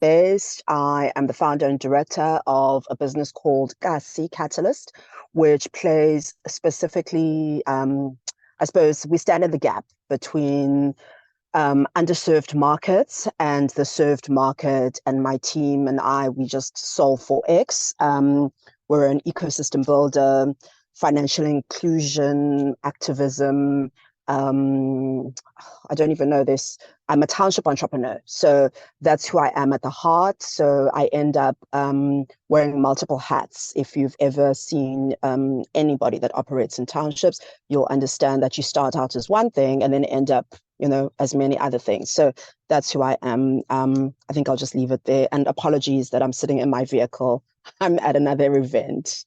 based. I am the founder and director of a business called Kasi Catalyst, which plays specifically, I suppose, we stand in the gap between underserved markets and the served market. And my team and I, we just solve for X. We're an ecosystem builder, financial inclusion, activism. I don't even know this. I'm a township entrepreneur. So that's who I am at the heart. So I end up wearing multiple hats. If you've ever seen anybody that operates in townships, you'll understand that you start out as one thing and then end up, as many other things. So that's who I am. I think I'll just leave it there. And apologies that I'm sitting in my vehicle. I'm at another event.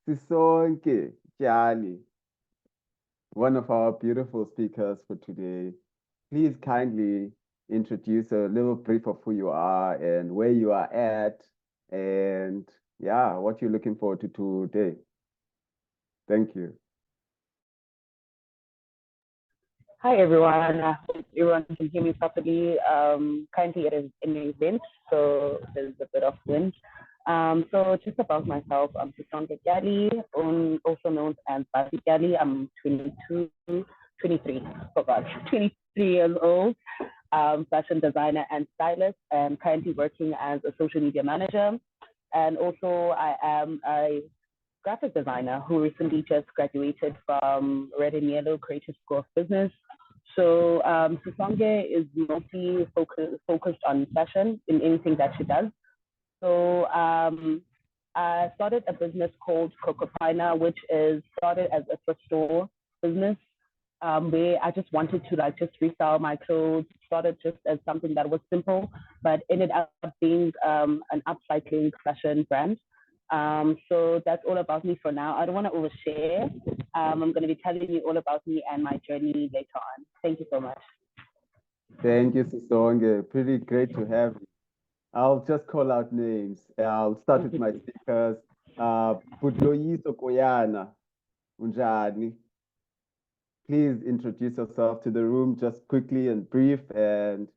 Sisonke Jali, one of our beautiful speakers for today. Please kindly introduce a little brief of who you are and where you are at, and yeah, what you're looking forward to today. Thank you. Hi everyone. I hope everyone can hear me properly. Currently it is an event, so there's a bit of wind. So just about myself, I'm Sisonke Gali, also known as Basi Gali. I'm 23, forgot, 23 years old, fashion designer and stylist, and currently working as a social media manager. And also I am a graphic designer who recently just graduated from Red and Yellow Creative School of Business. So Sisonke is mostly focused on fashion in anything that she does. So I started a business called Coco Pina, which is started as a thrift store business where I just wanted to just resell my clothes. Started just as something that was simple, but ended up being an upcycling fashion brand. So that's all about me for now. I don't want to overshare. I'm going to be telling you all about me and my journey later on. Thank you so much. Thank you, Sisonke. Pretty great to have you. I'll just call out names. I'll start with my speakers. Budloyiso Koyana, Unjani. Please introduce yourself to the room just quickly and brief, and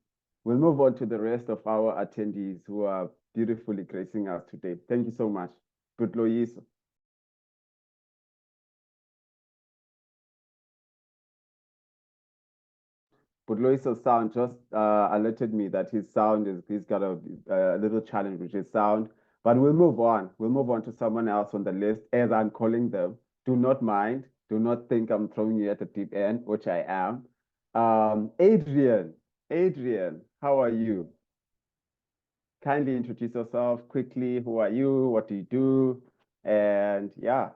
we'll move on to the rest of our attendees who are beautifully gracing us today. Thank you so much. Budloyiso. Budloyiso's sound just alerted me that he's got a little challenge with his sound, but we'll move on. We'll move on to someone else on the list as I'm calling them. Do not mind. Do not think I'm throwing you at the deep end, which I am. Adrian, how are you? Kindly introduce yourself quickly. Who are you? What do you do? And yeah,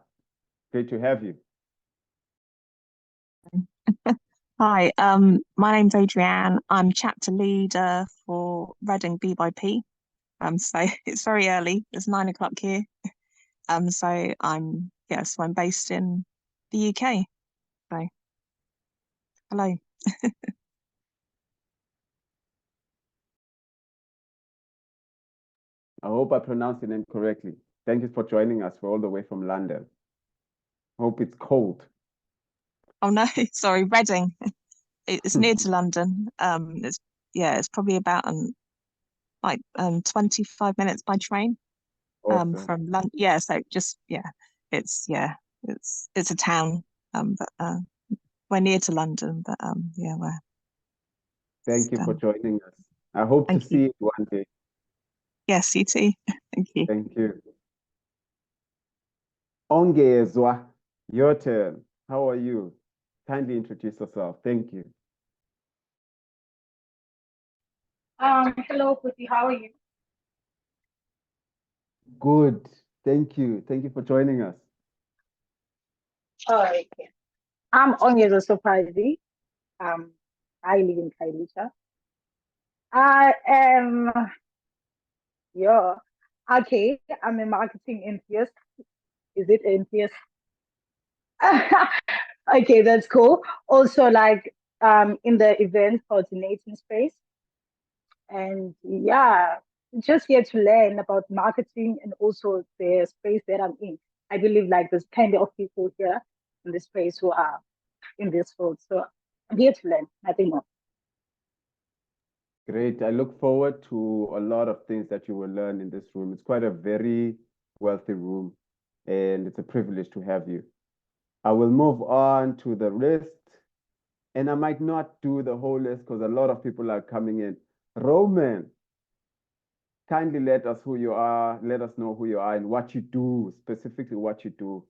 great to have you. Hi, my name's Adrienne. I'm chapter leader for Reading BYP. So it's very early. It's 9 o'clock here. So I'm based in the UK. So hello. I hope I pronounced your name correctly. Thank you for joining us all the way from London. Hope it's cold. Oh no, sorry, Reading. It's near to London. It's probably about 25 minutes by train. Awesome. From London. Yeah, so it's a town. But we're near to London, but we're Thank you for joining us. I hope to see you one day. Yes, you too. Thank you. Thank you. Ongezwa, your turn. How are you? Kindly introduce yourself. Thank you. Hello, Puti. How are you? Good. Thank you. Thank you for joining us. All right. I'm Onyeza Sopazi. I live in Kailisha. I am, I'm a marketing enthusiast. Is it enthusiast? Okay, that's cool. Also, in the event coordinating space. And yeah, just here to learn about marketing and also the space that I'm in. I believe like there's plenty of people here in this space who are in this field. So I'm here to learn, nothing more. Great. I look forward to a lot of things that you will learn in this room. It's quite a very wealthy room, and it's a privilege to have you. I will move on to the list, and I might not do the whole list because a lot of people are coming in. Roman, kindly let us who you are, let us know who you are and what you do, specifically what you do.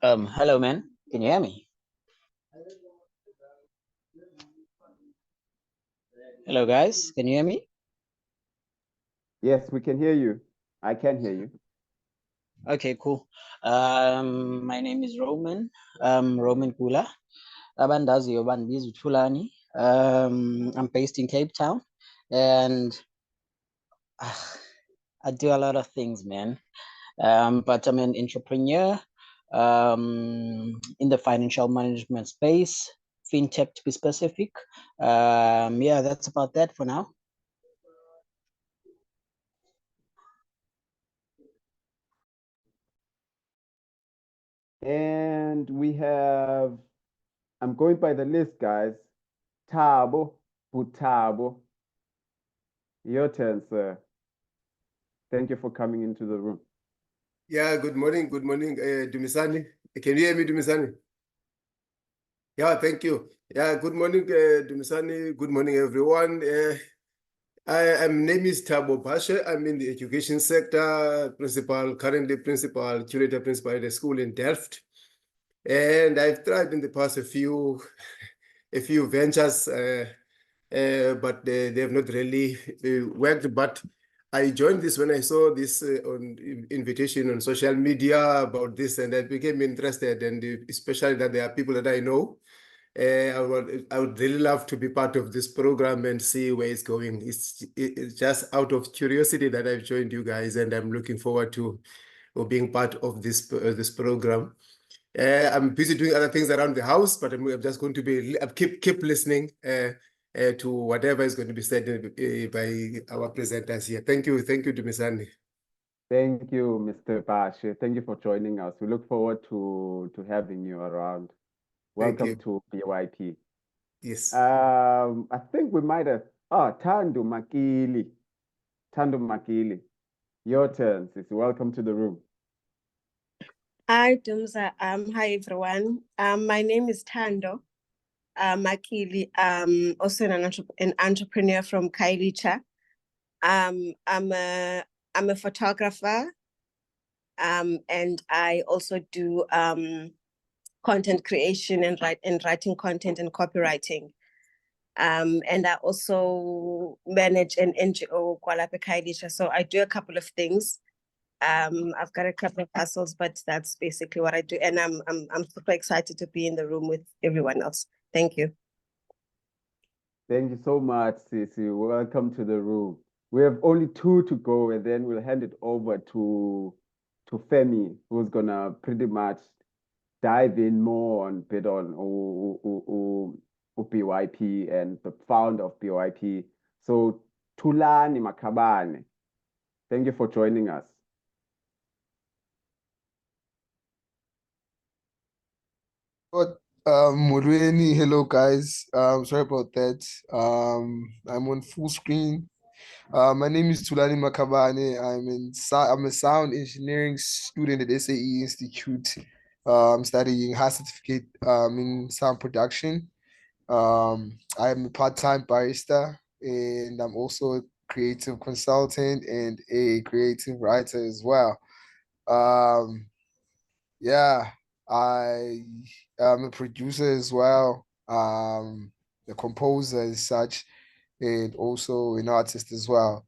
Hello, man. Can you hear me? Hello, guys. Can you hear me? Yes, we can hear you. I can hear you. Okay, cool. My name is Roman. Roman Kula. Abandaziyo bandibiza uThulani. I'm based in Cape Town, and I do a lot of things, man. But I'm an entrepreneur in the financial management space, fintech to be specific. Yeah, that's about that for now. And we have, I'm going by the list, guys. Thabo, Butabo. Your turn, sir. Thank you for coming into the room. Yeah, good morning, Dumisani. Can you hear me, Dumisani? Yeah, thank you. Yeah, good morning, Dumisani. Good morning, everyone. My name is Thabo Bashe. I'm in the education sector, currently principal, curator principal at a school in Delft. And I've tried in the past a few ventures, but they have not really worked. But I joined this when I saw this on invitation on social media about this, and I became interested. And especially that there are people that I know, I would really love to be part of this program and see where it's going. It's just out of curiosity that I've joined you guys, and I'm looking forward to being part of this program. I'm busy doing other things around the house, but I'm just going to be keep listening to whatever is going to be said by our presenters here. Thank you, Dumisani. Thank you, Mr. Bashe. Thank you for joining us. We look forward to having you around. Welcome to BYP. Yes. I think we might have, Thando Makili. Thando Makili. Your turn, sis. Welcome to the room. Hi, Dumza. Hi, everyone. My name is Thando Makili. Also an entrepreneur from Kailicha. I'm a photographer, and I also do content creation and writing content and copywriting. And I also manage an NGO called Kailicha. So I do a couple of things. I've got a couple of hustles, but that's basically what I do. And I'm super excited to be in the room with everyone else. Thank you. Thank you so much, Sisi. Welcome to the room. We have only 2 to go, and then we'll hand it over to Femi, who's gonna pretty much dive in more on BYP and the founder of BYP. So Thulani Makhabane, thank you for joining us. Mulweni, hello guys. Sorry about that. I'm on full screen. My name is Thulani Makhabane. I'm a sound engineering student at SAE Institute. Studying high certificate in sound production. I'm a part-time barista, and I'm also a creative consultant and a creative writer as well. Yeah, I am a producer as well, a composer as such, and also an artist as well.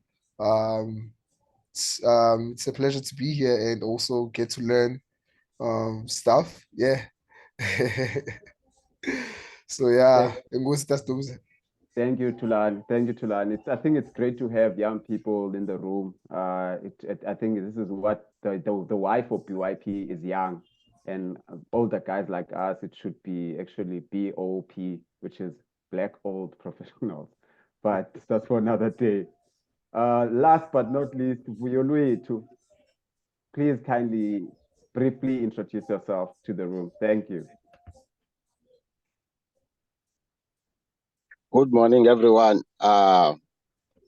It's a pleasure to be here and also get to learn stuff. Yeah. So yeah, Thank you, Thulani. Thank you, Thulani. I think it's great to have young people in the room. I think this is what the wife of BYP is young. And older guys like us, it should be actually BOP, which is Black Old Professionals. But that's for another day. Last but not least, Vuyolwethu, please kindly briefly introduce yourself to the room. Thank you. Good morning, everyone. My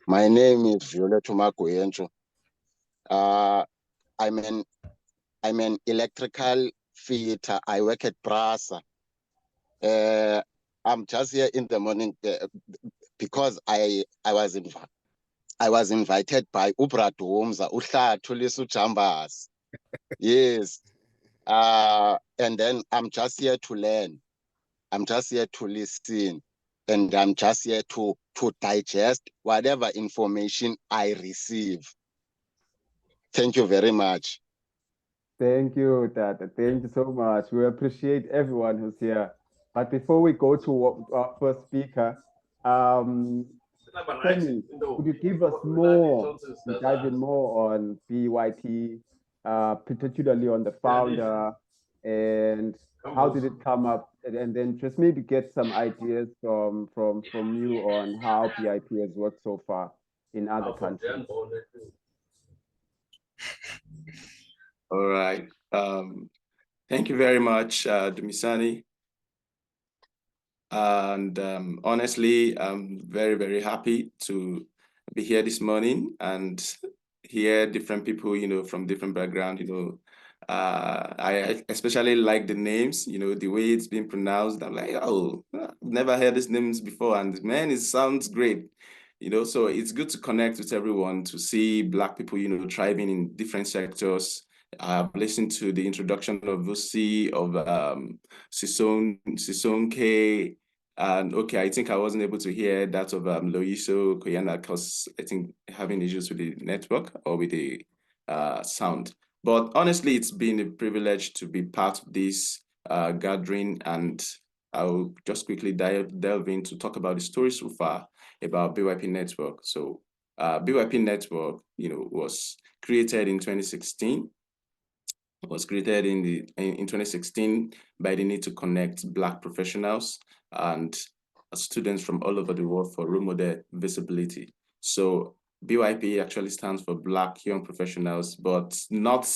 name is Violethu Magoyencho. I'm an electrical fitter. I work at Brasa. I'm just here in the morning because I was invited by Ubra Domza, Uhlathu Lisujambas. Yes. And then I'm just here to learn. I'm just here to listen. And I'm just here to digest whatever information I receive. Thank you very much. Thank you, Tata. Thank you so much. We appreciate everyone who's here. But before we go to our first speaker, Femi, could you give us more, dive in more on BYP, particularly on the founder, and how did it come up? And then just maybe get some ideas from you on how BYP has worked so far in other countries. All right. Thank you very much, Dumisani. And honestly, I'm very, very happy to be here this morning and hear different people, from different backgrounds, I especially like the names, the way it's been pronounced. I'm like, oh, I've never heard these names before. And man, it sounds great. So it's good to connect with everyone, to see Black people, thriving in different sectors. I've listened to the introduction of Vusi, of Sisonke, and okay, I think I wasn't able to hear that of Loiso Koyana because I think having issues with the network or with the sound. But honestly, it's been a privilege to be part of this gathering, and I'll just quickly delve in to talk about the story so far about BYP Network. So BYP Network, was created in 2016. It was created in 2016 by the need to connect Black professionals and students from all over the world for role model visibility. So BYP actually stands for Black Young Professionals, but not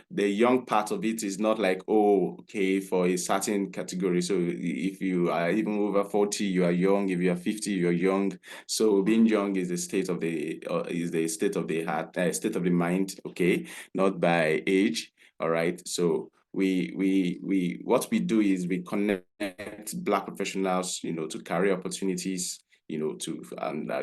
the young part of it is not like, oh, okay, for a certain category. So if you are even over 40, you are young. If you are 50, you're young. So being young is the state of the heart, state of the mind, okay, not by age. All right. So what we do is we connect Black professionals, to career opportunities, to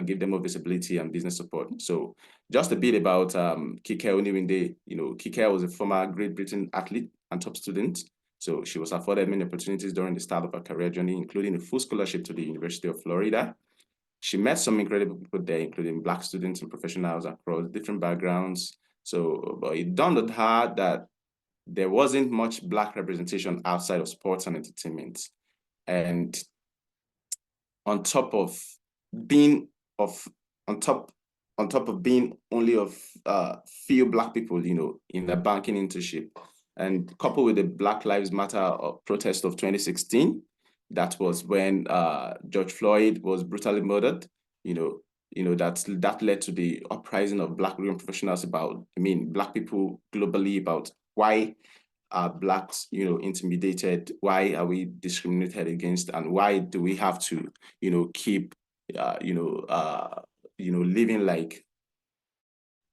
give them more visibility and business support. So just a bit about Kike Oniwinde. Kike was a former Great Britain athlete and top student. So she was afforded many opportunities during the start of her career journey, including a full scholarship to the University of Florida. She met some incredible people there, including Black students and professionals across different backgrounds. So, but it dawned on her that there wasn't much Black representation outside of sports and entertainment. And on top of being only of few Black people, in the banking internship, and coupled with the Black Lives Matter protest of 2016, that was when George Floyd was brutally murdered. That led to the uprising of Black women professionals Black people globally about why are Blacks, intimidated? Why are we discriminated against? And why do we have to, keep, living like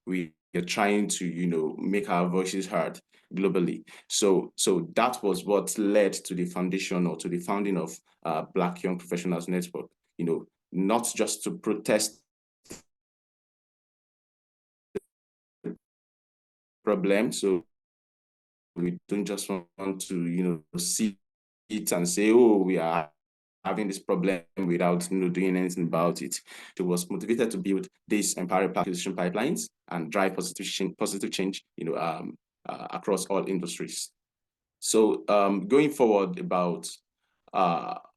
we are trying to, make our voices heard globally? So that was what led to the foundation or to the founding of Black Young Professionals Network. Not just to protest problem. So we don't just want to, see it and say, oh, we are having this problem without doing anything about it. It was motivated to build these empowering acquisition pipelines and drive positive change, across all industries. So going forward about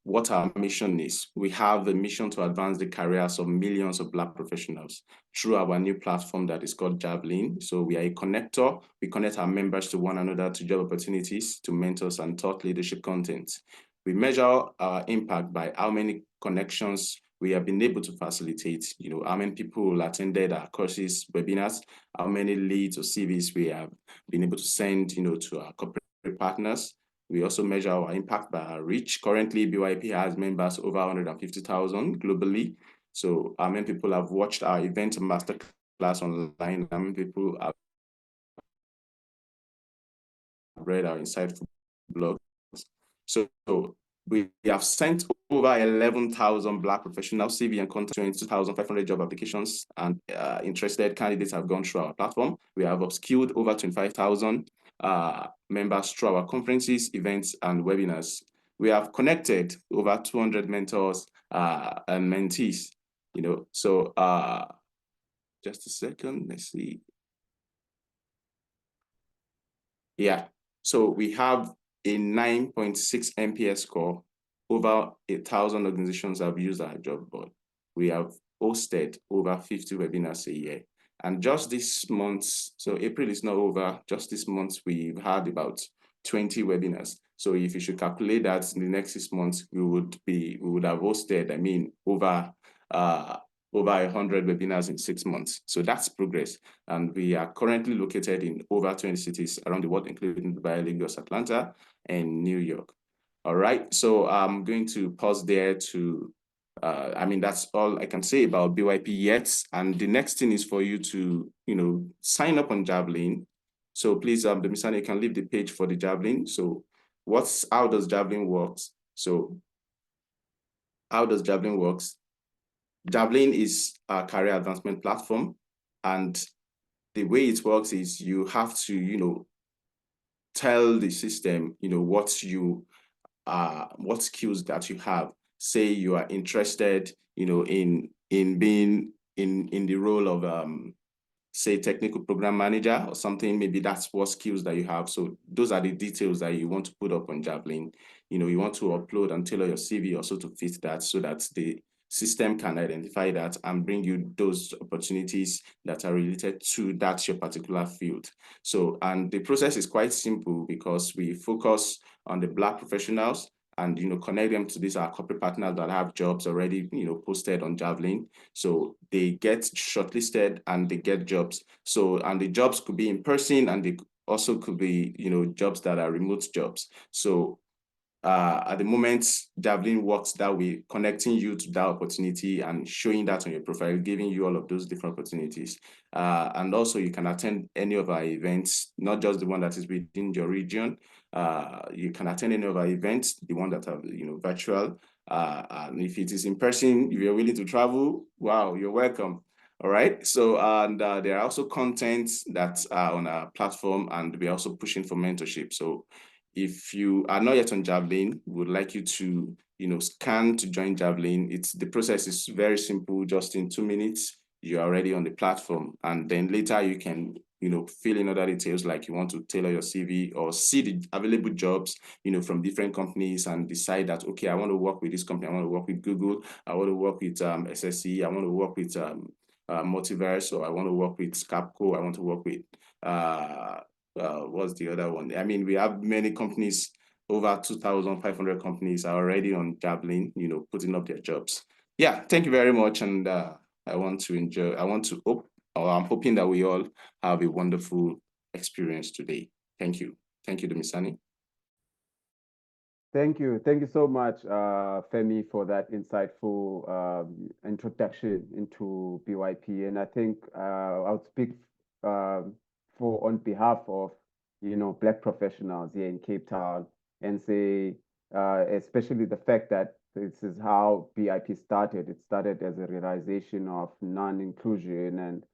what our mission is. We have a mission to advance the careers of millions of Black professionals through our new platform that is called Javelin. So we are a connector. We connect our members to one another, to job opportunities, to mentors and thought leadership content. We measure our impact by how many connections we have been able to facilitate, how many people attended our courses, webinars, how many leads or CVs we have been able to send, to our corporate partners. We also measure our impact by our reach. Currently, BYP has members over 150,000 globally. So how many people have watched our event and masterclass online? How many people have read our insightful blogs? So we have sent over 11,000 Black professional CV and content, 22,500 job applications, and interested candidates have gone through our platform. We have upskilled over 25,000 members through our conferences, events, and webinars. We have connected over 200 mentors and mentees. So just a second, let's see. Yeah, so we have a 9.6 NPS score. Over 1,000 organizations have used our job board. We have hosted over 50 webinars a year. And just this month, so April is not over, just this month, we've had about 20 webinars. So if you should calculate that in the next 6 months, we would have hosted, over 100 webinars in 6 months. So that's progress. And we are currently located in over 20 cities around the world, including Dubai, Lagos, Atlanta, and New York. All right, so I'm going to pause there to, that's all I can say about BYP yet. And the next thing is for you to, sign up on Javelin. So please, Domisani, you can leave the page for the Javelin. So how does Javelin work? So how does Javelin work? Javelin is a career advancement platform, and the way it works is you have to, tell the system, what skills that you have. Say you are interested, in being in the role of, say, technical program manager or something. Maybe that's what skills that you have. So those are the details that you want to put up on Javelin. You want to upload and tailor your CV also to fit that, so that the system can identify that and bring you those opportunities that are related to that your particular field. So, and the process is quite simple because we focus on the Black professionals and connect them to these our corporate partners that have jobs already posted on Javelin. So they get shortlisted and they get jobs. So, and the jobs could be in person, and they also could be jobs that are remote jobs. So at the moment, Javelin works that way, connecting you to that opportunity and showing that on your profile, giving you all of those different opportunities. And also you can attend any of our events, not just the one that is within your region. You can attend any of our events, the one that are virtual. And if it is in person, if you're willing to travel, wow, you're welcome. All right. So, and there are also contents that are on our platform, and we're also pushing for mentorship. So if you are not yet on Javelin, we would like you to, scan to join Javelin. The process is very simple. Just in 2 minutes, you're already on the platform. And then later you can, fill in other details, like you want to tailor your CV or see the available jobs, from different companies, and decide that, okay, I want to work with this company. I want to work with Google. I want to work with SSE. I want to work with Multiverse, or I want to work with Capco. I want to work with what's the other one? We have many companies, over 2,500 companies are already on Javelin, putting up their jobs. Yeah, thank you very much. And I'm hoping that we all have a wonderful experience today. Thank you. Thank you, Domisani. Thank you. Thank you so much, Femi, for that insightful introduction into BYP. And I think I'll speak on behalf of, Black professionals here in Cape Town, and say, especially the fact that this is how BYP started. It started as a realization of non-inclusion and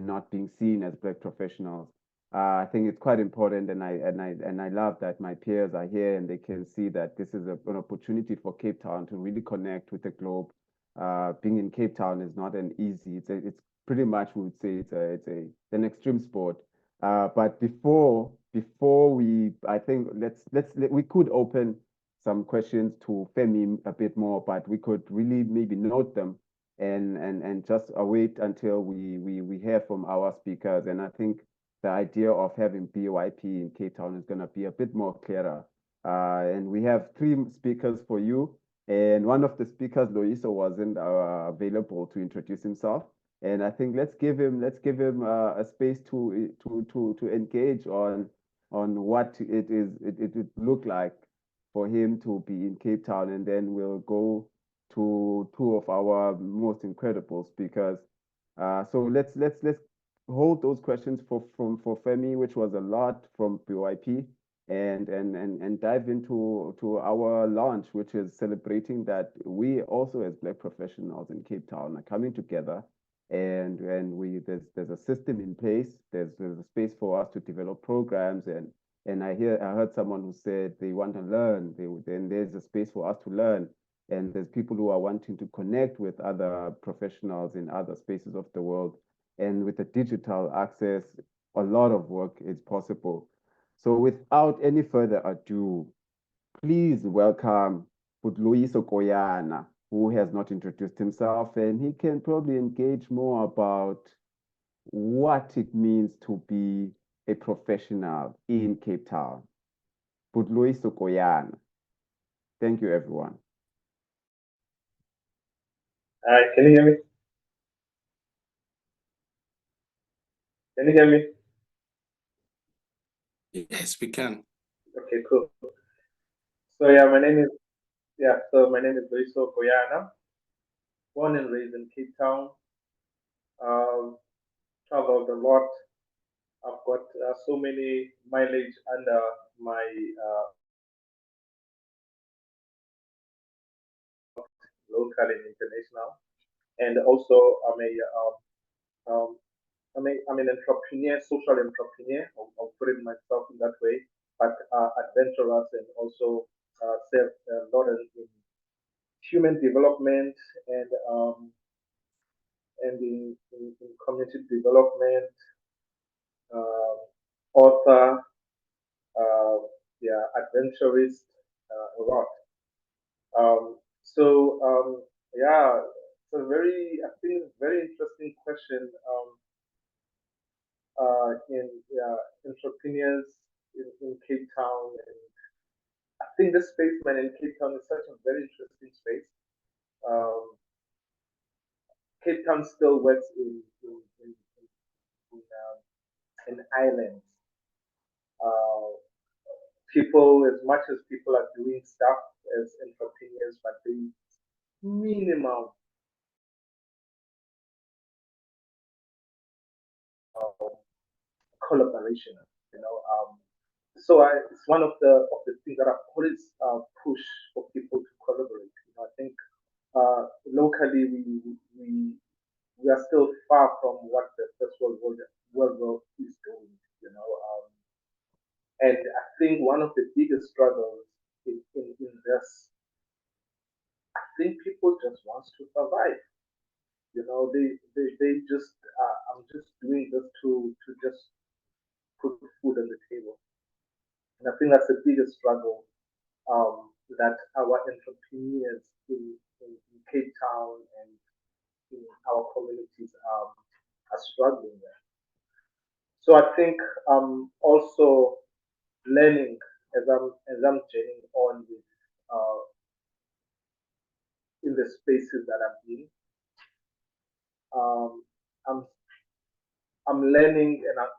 not being seen as Black professionals. I think it's quite important, and I love that my peers are here and they can see that this is an opportunity for Cape Town to really connect with the globe. Being in Cape Town is not an easy. It's pretty much, we would say, it's an extreme sport. But before we, I think we could open some questions to Femi a bit more, but we could really maybe note them and just await until we hear from our speakers. And I think the idea of having BYP in Cape Town is going to be a bit more clearer. And we have 3 speakers for you. And one of the speakers, Loiso, wasn't available to introduce himself. And I think let's give him a space to engage on what it would look like for him to be in Cape Town, and then we'll go to 2 of our most incredible speakers. So let's hold those questions for Femi, which was a lot from BYP, and dive into our launch, which is celebrating that we also as Black professionals in Cape Town are coming together, and there's a system in place. There's a space for us to develop programs, and I heard someone who said they want to learn. Then there's a space for us to learn, and there's people who are wanting to connect with other professionals in other spaces of the world. And with the digital access, a lot of work is possible. So without any further ado, please welcome Budluiso Koyana, who has not introduced himself, and he can probably engage more about what it means to be a professional in Cape Town. Budluiso Koyana. Thank you, everyone. Hi, can you hear me? Can you hear me? Yes, we can. Okay, cool. So yeah, my name is Loiso Koyana, born and raised in Cape Town. Traveled a lot. I've got so many mileage under my local and international, and also I'm an entrepreneur, social entrepreneur. I'll put it myself in that way, but adventurous and also serve a lot in human development and in community development, author, adventurist, a lot. Yeah, it's a I think, very interesting question. In entrepreneurs in Cape Town, and I think this space, man, in Cape Town is such a very interesting space. Cape Town still works in islands. People, as much as people are doing stuff as entrepreneurs, but they minimal collaboration. You know, it's one of the things that I've always push for people to collaborate. You know, I think locally we are still far from what the first world is doing. You know, and I think one of the biggest struggles in this, I think people just wants to survive. You know, they just I'm just doing this to just put food on the table. And I think that's the biggest struggle that our entrepreneurs in Cape Town and in our communities are struggling with. So I think also learning as I'm journeying on with in the spaces that I'm in. Um, I'm I'm learning and I'm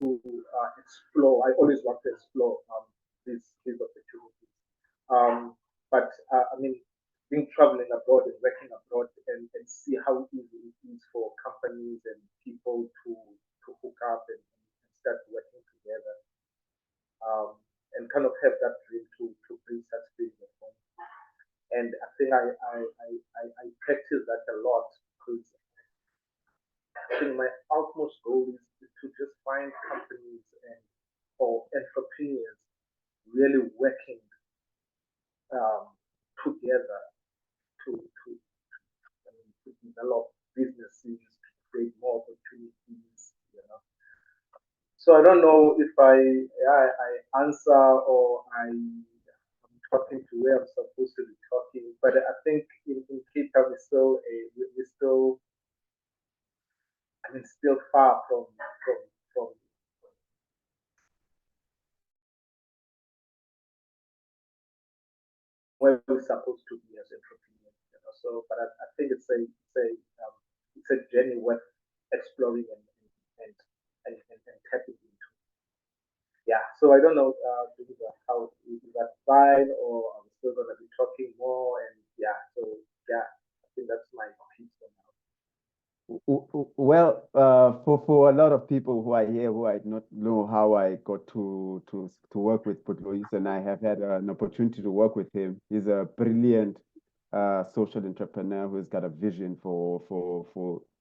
to explore. I always want to explore these opportunities. But I mean, being traveling abroad and working abroad and see how easy it is for companies and people to hook up and start working together, and kind of have that dream to bring such things at home. And I think I practice that a lot because I think my utmost goal is to just find companies or entrepreneurs really working together to develop businesses, to create more opportunities, you know. So I don't know if I answer or I'm talking to where I'm supposed to be talking, but I think in Cape Town we're still still far from where we're supposed to be as entrepreneurs. So, but I think it's a journey worth exploring and tapping into. Yeah. So I don't know how is that fine or I'm still gonna be talking more and yeah. So yeah, I think that's my piece for now. Well, for a lot of people who are here who I not know how I got to work with Putlois, and I have had an opportunity to work with him. He's a brilliant social entrepreneur who's got a vision for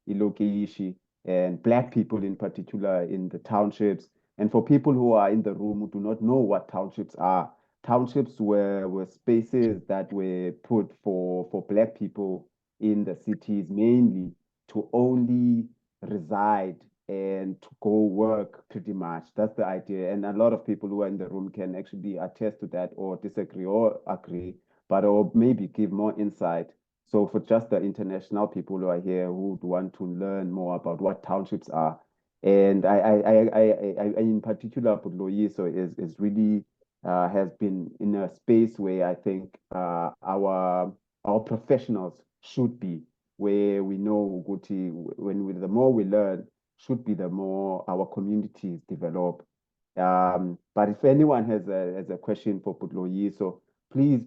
Ilokiishi and Black people in particular in the townships. And for people who are in the room who do not know what townships are, townships were spaces that were put for Black people in the cities mainly to only reside and to go work pretty much. That's the idea. And a lot of people who are in the room can actually attest to that or disagree or agree, but or maybe give more insight. So for just the international people who are here who would want to learn more about what townships are. And I in particular, Putloyiso is really has been in a space where I think our professionals should be, where we know Guti, the more we learn, should be the more our communities develop. But if anyone has a question for Putloyiso, please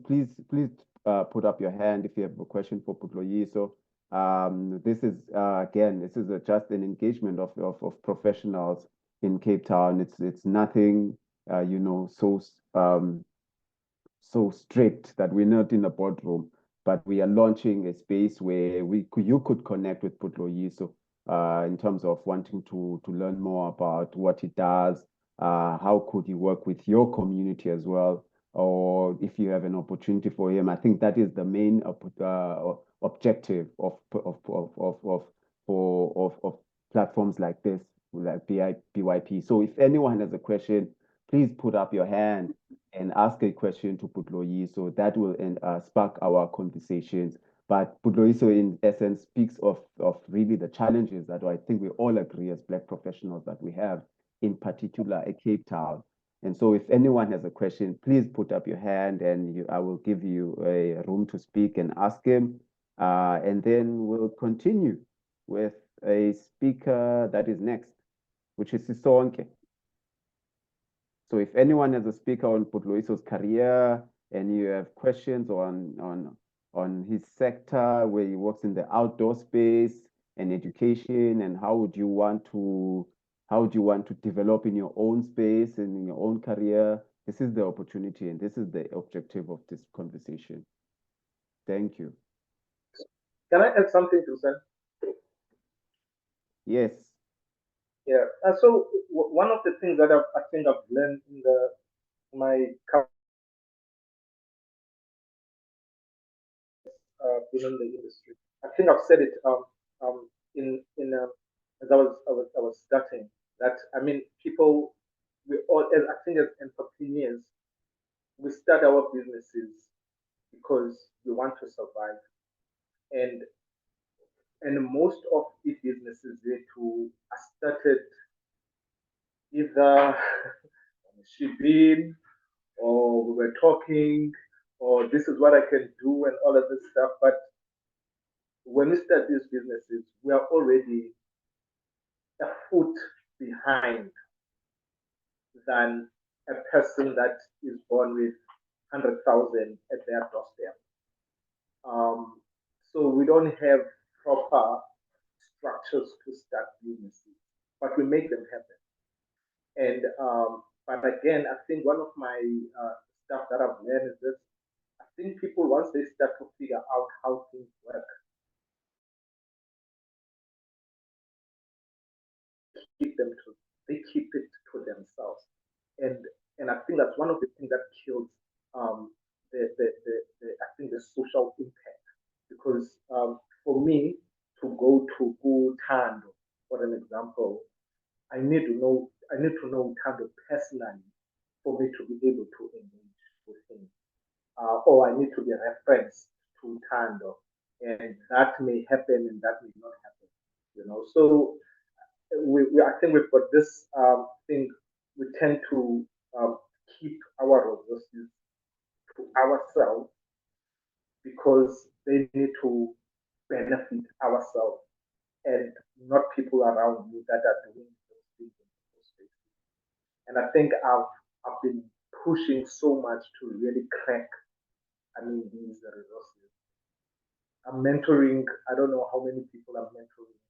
put up your hand if you have a question for Putloyiso. This is again, this is just an engagement of professionals in Cape Town. It's nothing, so strict that we're not in a boardroom, but we are launching a space where you could connect with Putloyiso in terms of wanting to learn more about what he does, how could he work with your community as well, or if you have an opportunity for him. I think that is the main objective of platforms like this, like BYP. So if anyone has a question, please put up your hand and ask a question to Putloyi. So that will spark our conversations. But Putloyi, so in essence, speaks of really the challenges that I think we all agree as Black professionals that we have, in particular at Cape Town. And so if anyone has a question, please put up your hand and I will give you a room to speak and ask him. And then we'll continue with a speaker that is next, which is Sisonke. So if anyone has a speaker on Putloiso's career and you have questions on his sector where he works in the outdoor space and education, and how would you want to develop in your own space and in your own career, this is the opportunity and this is the objective of this conversation. Thank you. Can I add something to that? Yes. Yeah. So one of the things that I think I've learned in my been in the industry, I think I've said it as I was starting that people, we all, as I think as entrepreneurs, we start our businesses because we want to survive, and most of the businesses are started either shipping or we were talking or this is what I can do and all of this stuff. But when we start these businesses, we are already a foot behind than a person that is born with 100,000 at their doorstep. So we don't have proper structures to start businesses, but we make them happen. And but again, I think one of my stuff that I've learned is this: I think people, once they start to figure out how things work, they keep it to themselves. And I think that's one of the things that kills I think the social impact. Because for me to go to Tando, for an example, I need to know I need to know Tando personally for me to be able to engage with him. Or I need to be referenced to Tando, and that may happen and that may not happen. So I think we've got this thing. We tend to keep our resources to ourselves because they need to benefit ourselves and not people around you that are doing those things in those spaces. And I think I've been pushing so much to really crack, these resources. I'm mentoring, I don't know how many people I'm mentoring,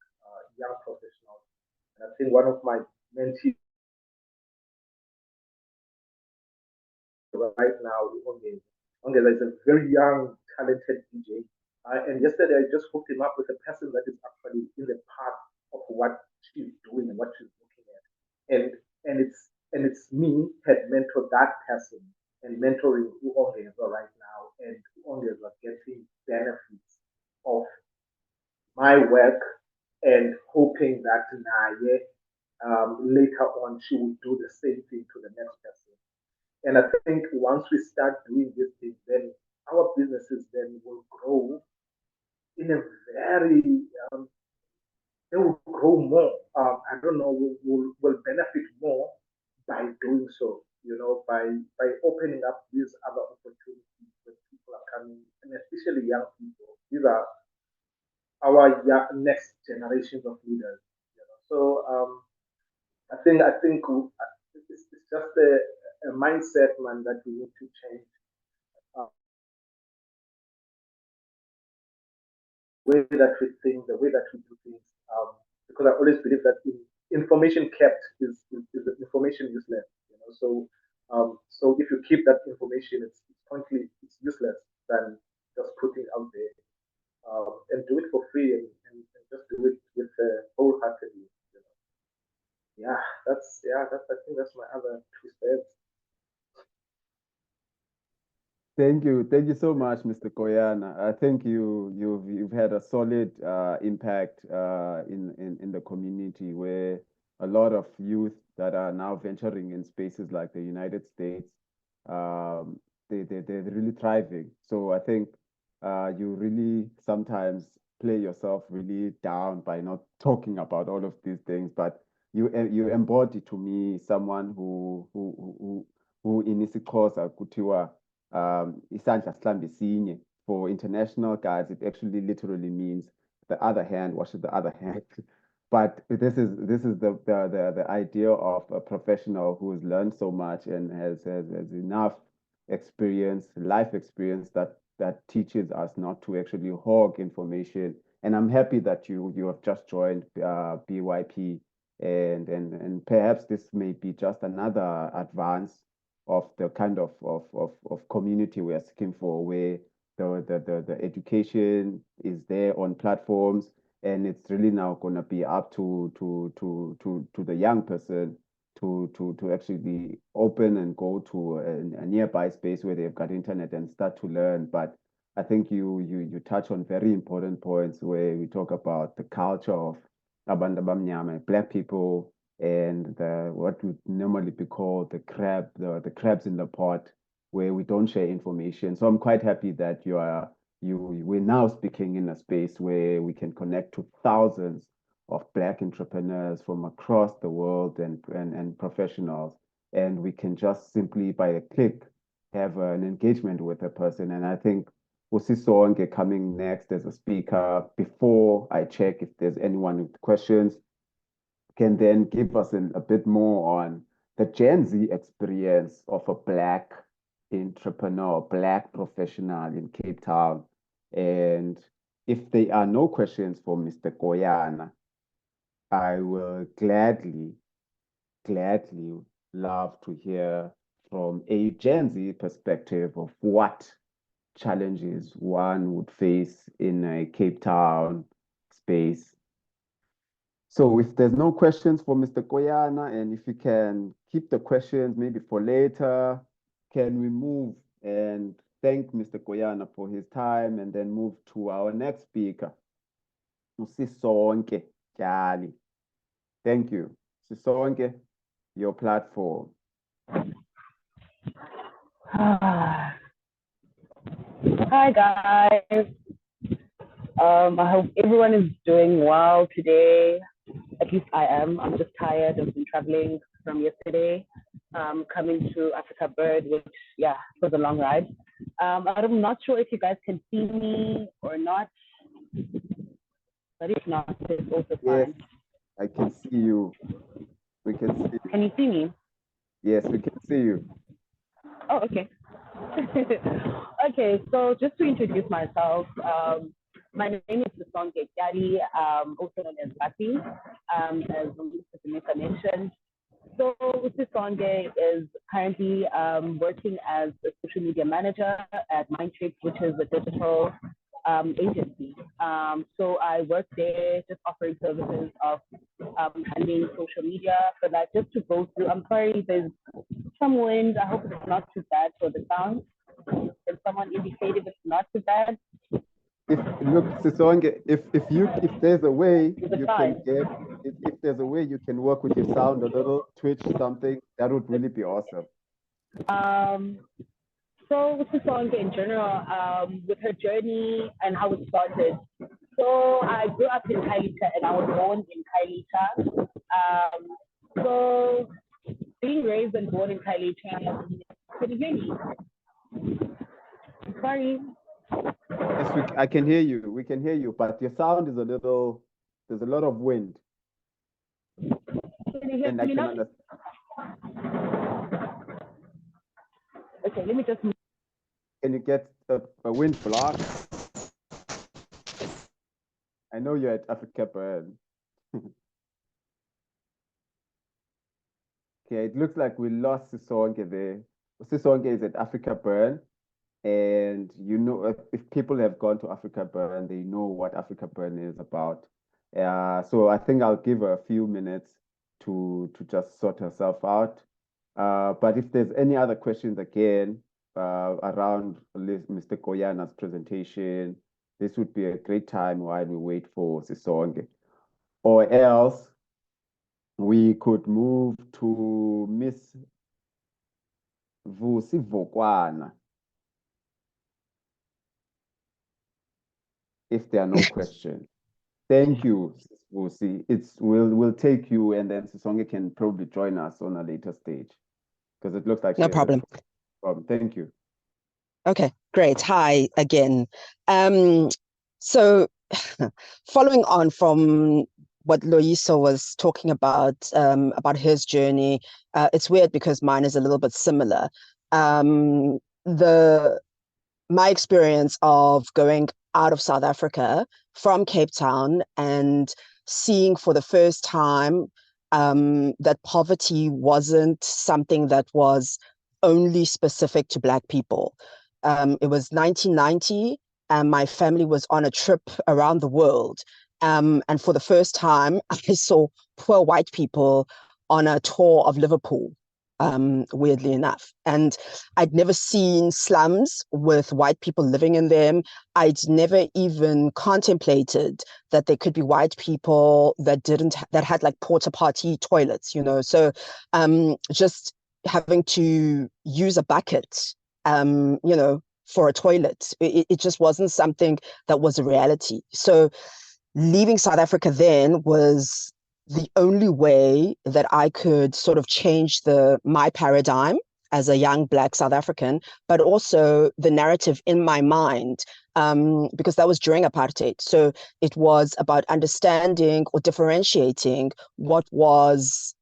young professionals. And I think one of my mentees right now, Onge. Onge is a very young, talented DJ. And yesterday I just hooked him up with a person that is actually in the path of what she's doing and what she's looking at. And it's me had mentored that person and mentoring Onge right now, and Onge is getting benefits of my work and hoping that Naye later on she will do the same thing to the next person. And I think once we start doing these things, then our businesses then will grow in a very, they will grow more. I don't know, will benefit more by doing so, by opening up these other opportunities that people are coming, and especially young people. These are our next generations of leaders. So I think it's just a mindset, man, that we need to change. Way that we think, the way that we do things, because I always believe that information kept is information useless. So if you keep that information, it's useless than just putting out there, and do it for free, and just do it with wholeheartedly. Yeah, that's I think that's my other two steps. Thank you so much, Mr. Koyana. I think you've had a solid impact in the community, where a lot of youth that are now venturing in spaces like the United States, they're really thriving. So I think you really sometimes play yourself really down by not talking about all of these things, but you embody to me someone who in isiXhosa kuthiwa isandla sihlambe sinye. For international guys, it actually literally means the other hand washes the other hand. But this is the idea of a professional who has learned so much and has enough experience, life experience, that teaches us not to actually hog information. And I'm happy that you have just joined BYP, and perhaps this may be just another advance of the kind of community we are seeking for, where the education is there on platforms, and it's really now going to be up to the young person to actually open and go to a nearby space where they've got internet and start to learn. But I think you touch on very important points, where we talk about the culture of abantu abamnyama, Black people, and what would normally be called the crabs in the pot, where we don't share information. So I'm quite happy that we're now speaking in a space where we can connect to thousands of Black entrepreneurs from across the world, and professionals, and we can just simply by a click have an engagement with a person. And I think Usisonke coming next as a speaker, before I check if there's anyone with questions, can then give us a bit more on the Gen Z experience of a Black entrepreneur, Black professional in Cape Town. And if there are no questions for Mr. Koyana, I will gladly love to hear from a Gen Z perspective of what challenges one would face in a Cape Town space. So if there's no questions for Mr. Koyana, and if you can keep the questions maybe for later, can we move and thank Mr. Koyana for his time, and then move to our next speaker, Usisonke Jali. Thank you. Usisonke. your platform. Hi guys. I hope everyone is doing well today. At least I am. I'm just tired. I've been traveling from yesterday, coming to Africa Bird, which was a long ride. I'm not sure if you guys can see me or not, but if not, it's also fine. Yes, I can see you. We can see you. Can you see me? Yes, we can see you. Oh, okay. Okay, so just to introduce myself, my name is Sisonke Kyari, also known as Bati, as Mr. mentioned. So Sisonke is currently working as a social media manager at Mindtricks, which is a digital agency. So I work there just offering services of handling social media. So that just to go through, I'm sorry, there's some wind. I hope it's not too bad for the sound. Can someone indicate if it's not too bad? Look, Sisonke, if there's a way you can get, if there's a way you can work with your sound a little, twitch something, that would really be awesome. So with Sisonke in general, with her journey and how it started. So I grew up in Kailita and I was born in Kailita. So being raised and born in Kailita, can you hear me? Sorry. Yes, I can hear you. We can hear you, but your sound is a little, there's a lot of wind. Can you hear and I me can now? understand. Okay, let me just. Can you get a wind block? I know you're at Africa Bird. Okay, it looks like we lost Sisonke there. Sisonke is at Africa Burn, and you know, if people have gone to Africa Burn, they know what Africa Burn is about. So I think I'll give her a few minutes to just sort herself out. But if there's any other questions again around Mr. Koyana's presentation, this would be a great time while we wait for Sisonke. Or else we could move to Miss Vusi Vokwana. If there are no questions. Thank you, Vusi. We'll take you, and then Sisonke can probably join us on a later stage because it looks like No problem. Thank you. Okay, great. Hi again. So following on from what Loyiso was talking about his journey, it's weird because mine is a little bit similar. My experience of going out of South Africa from Cape Town and seeing for the first time that poverty wasn't something that was only specific to Black people. It was 1990 and my family was on a trip around the world. And for the first time, I saw poor white people on a tour of Liverpool. Weirdly enough. And I'd never seen slums with white people living in them. I'd never even contemplated that there could be white people that had like porta potty toilets, you know. So just having to use a bucket, you know, for a toilet, it just wasn't something that was a reality. So leaving South Africa then was the only way that I could sort of change my paradigm as a young Black South African, but also the narrative in my mind, because that was during apartheid. So it was about understanding or differentiating what was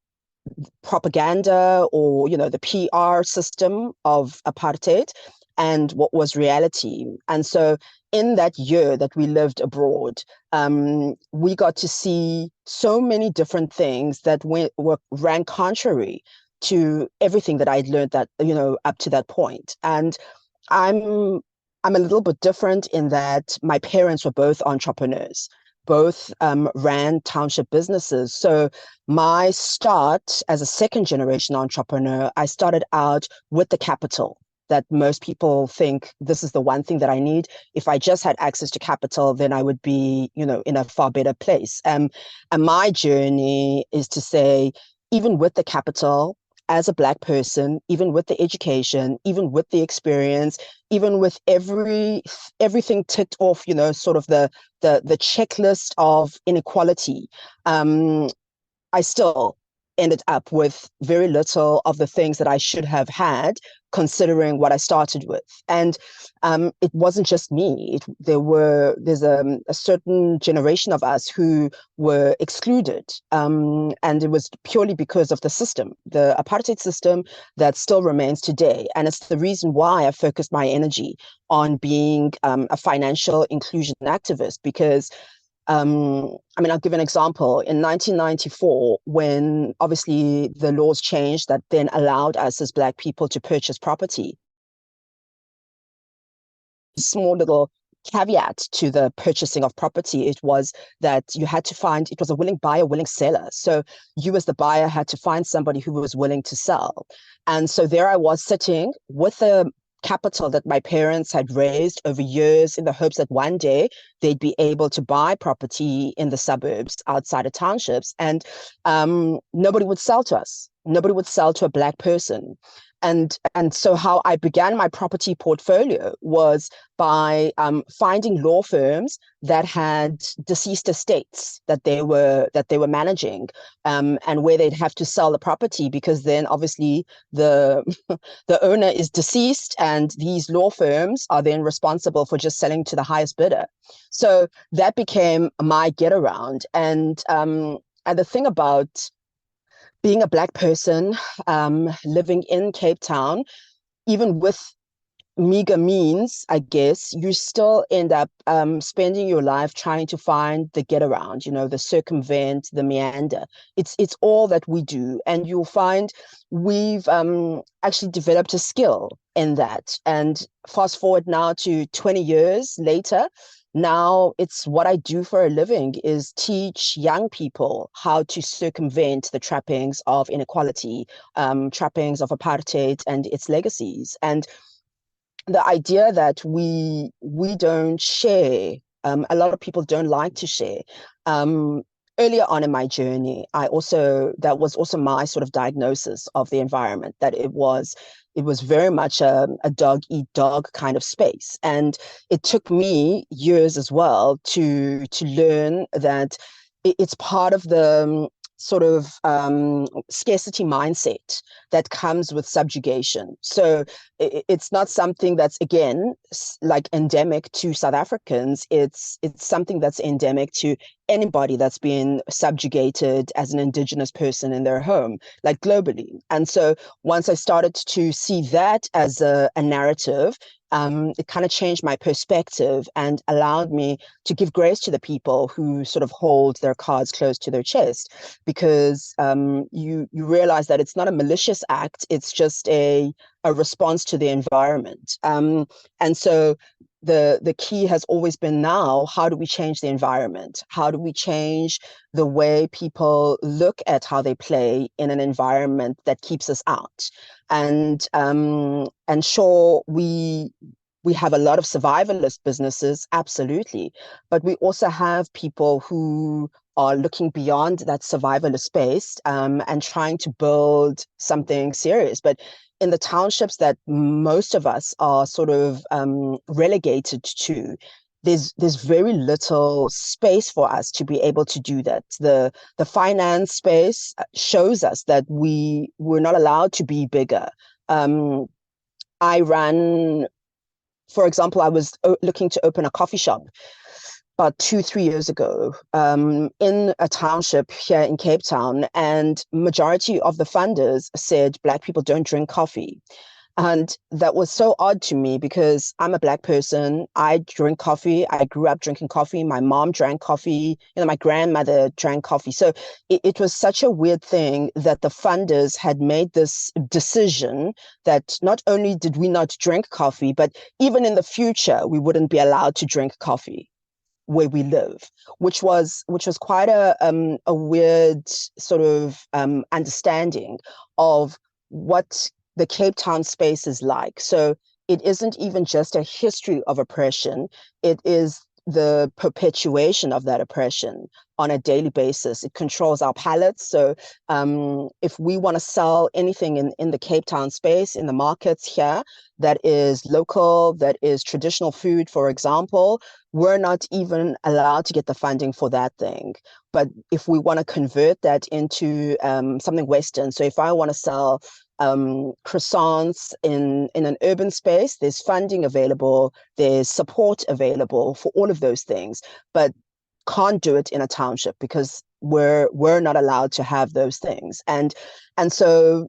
propaganda or, you know, the PR system of apartheid and what was reality. And so in that year that we lived abroad, we got to see so many different things that ran contrary to everything that I'd learned that, you know, up to that point. And I'm a little bit different in that my parents were both entrepreneurs. Both ran township businesses. So my start as a second generation entrepreneur, I started out with the capital that most people think this is the one thing that I need. If I just had access to capital, then I would be, you know, in a far better place. And my journey is to say, even with the capital, as a Black person, even with the education, even with the experience, even with everything ticked off, you know, sort of the checklist of inequality, I still ended up with very little of the things that I should have had, considering what I started with. And it wasn't just me. There's a certain generation of us who were excluded. And it was purely because of the system, the apartheid system that still remains today. And it's the reason why I focused my energy on being a financial inclusion activist, because I mean, I'll give an example. In 1994, when obviously the laws changed that then allowed us as Black people to purchase property, small little caveat to the purchasing of property, it was that you had to find, it was a willing buyer, willing seller. So you as the buyer had to find somebody who was willing to sell. And so there I was sitting with a capital that my parents had raised over years in the hopes that one day they'd be able to buy property in the suburbs outside of townships. And nobody would sell to us. Nobody would sell to a Black person. And so how I began my property portfolio was by finding law firms that had deceased estates that they were managing, and where they'd have to sell the property, because then obviously the the owner is deceased, and these law firms are then responsible for just selling to the highest bidder. So that became my get around. And the thing about being a Black person living in Cape Town, even with meager means, I guess, you still end up spending your life trying to find the get around, you know, the circumvent, the meander. It's all that we do. And you'll find we've actually developed a skill in that. And fast forward now to 20 years later, now it's what I do for a living, is teach young people how to circumvent the trappings of inequality, trappings of apartheid and its legacies. And the idea that we don't share, a lot of people don't like to share. Earlier on in my journey, that was also my sort of diagnosis of the environment, that it was very much a dog eat dog kind of space. And it took me years as well to learn that it's part of the sort of scarcity mindset that comes with subjugation. So it's not something that's, again, like endemic to South Africans. It's something that's endemic to anybody that's been subjugated as an indigenous person in their home, like globally. And so once I started to see that as a narrative, it kind of changed my perspective and allowed me to give grace to the people who sort of hold their cards close to their chest, because you realize that it's not a malicious act, it's just a response to the environment. And so the key has always been, now, how do we change the environment? How do we change the way people look at how they play in an environment that keeps us out? And sure, we have a lot of survivalist businesses, absolutely, but we also have people who are looking beyond that survivalist space and trying to build something serious. But in the townships that most of us are sort of relegated to, there's very little space for us to be able to do that. The finance space shows us that we're not allowed to be bigger. I ran, for example, I was looking to open a coffee shop about 2-3 years ago in a township here in Cape Town, and majority of the funders said Black people don't drink coffee. And that was so odd to me, because I'm a Black person. I drink coffee. I grew up drinking coffee. My mom drank coffee. My grandmother drank coffee. So it was such a weird thing that the funders had made this decision that not only did we not drink coffee, but even in the future, we wouldn't be allowed to drink coffee where we live, which was quite a weird sort of understanding of what the Cape Town space is like. So it isn't even just a history of oppression. It is the perpetuation of that oppression on a daily basis. It controls our palates. So if we want to sell anything in the Cape Town space, in the markets here, that is local, that is traditional food, for example, we're not even allowed to get the funding for that thing. But if we want to convert that into something Western, so if I want to sell croissants in an urban space, there's funding available, there's support available for all of those things, but can't do it in a township because we're not allowed to have those things. And so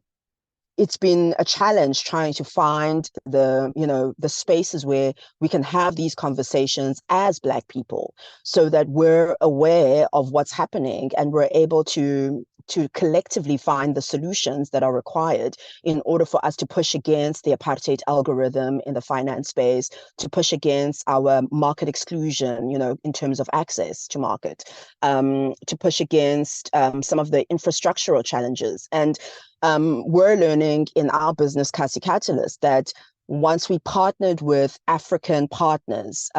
it's been a challenge trying to find the spaces where we can have these conversations as Black people, so that we're aware of what's happening and we're able to collectively find the solutions that are required in order for us to push against the apartheid algorithm in the finance space, to push against our market exclusion, in terms of access to market, to push against some of the infrastructural challenges. And we're learning in our business, Kasi Catalyst, that once we partnered with African partners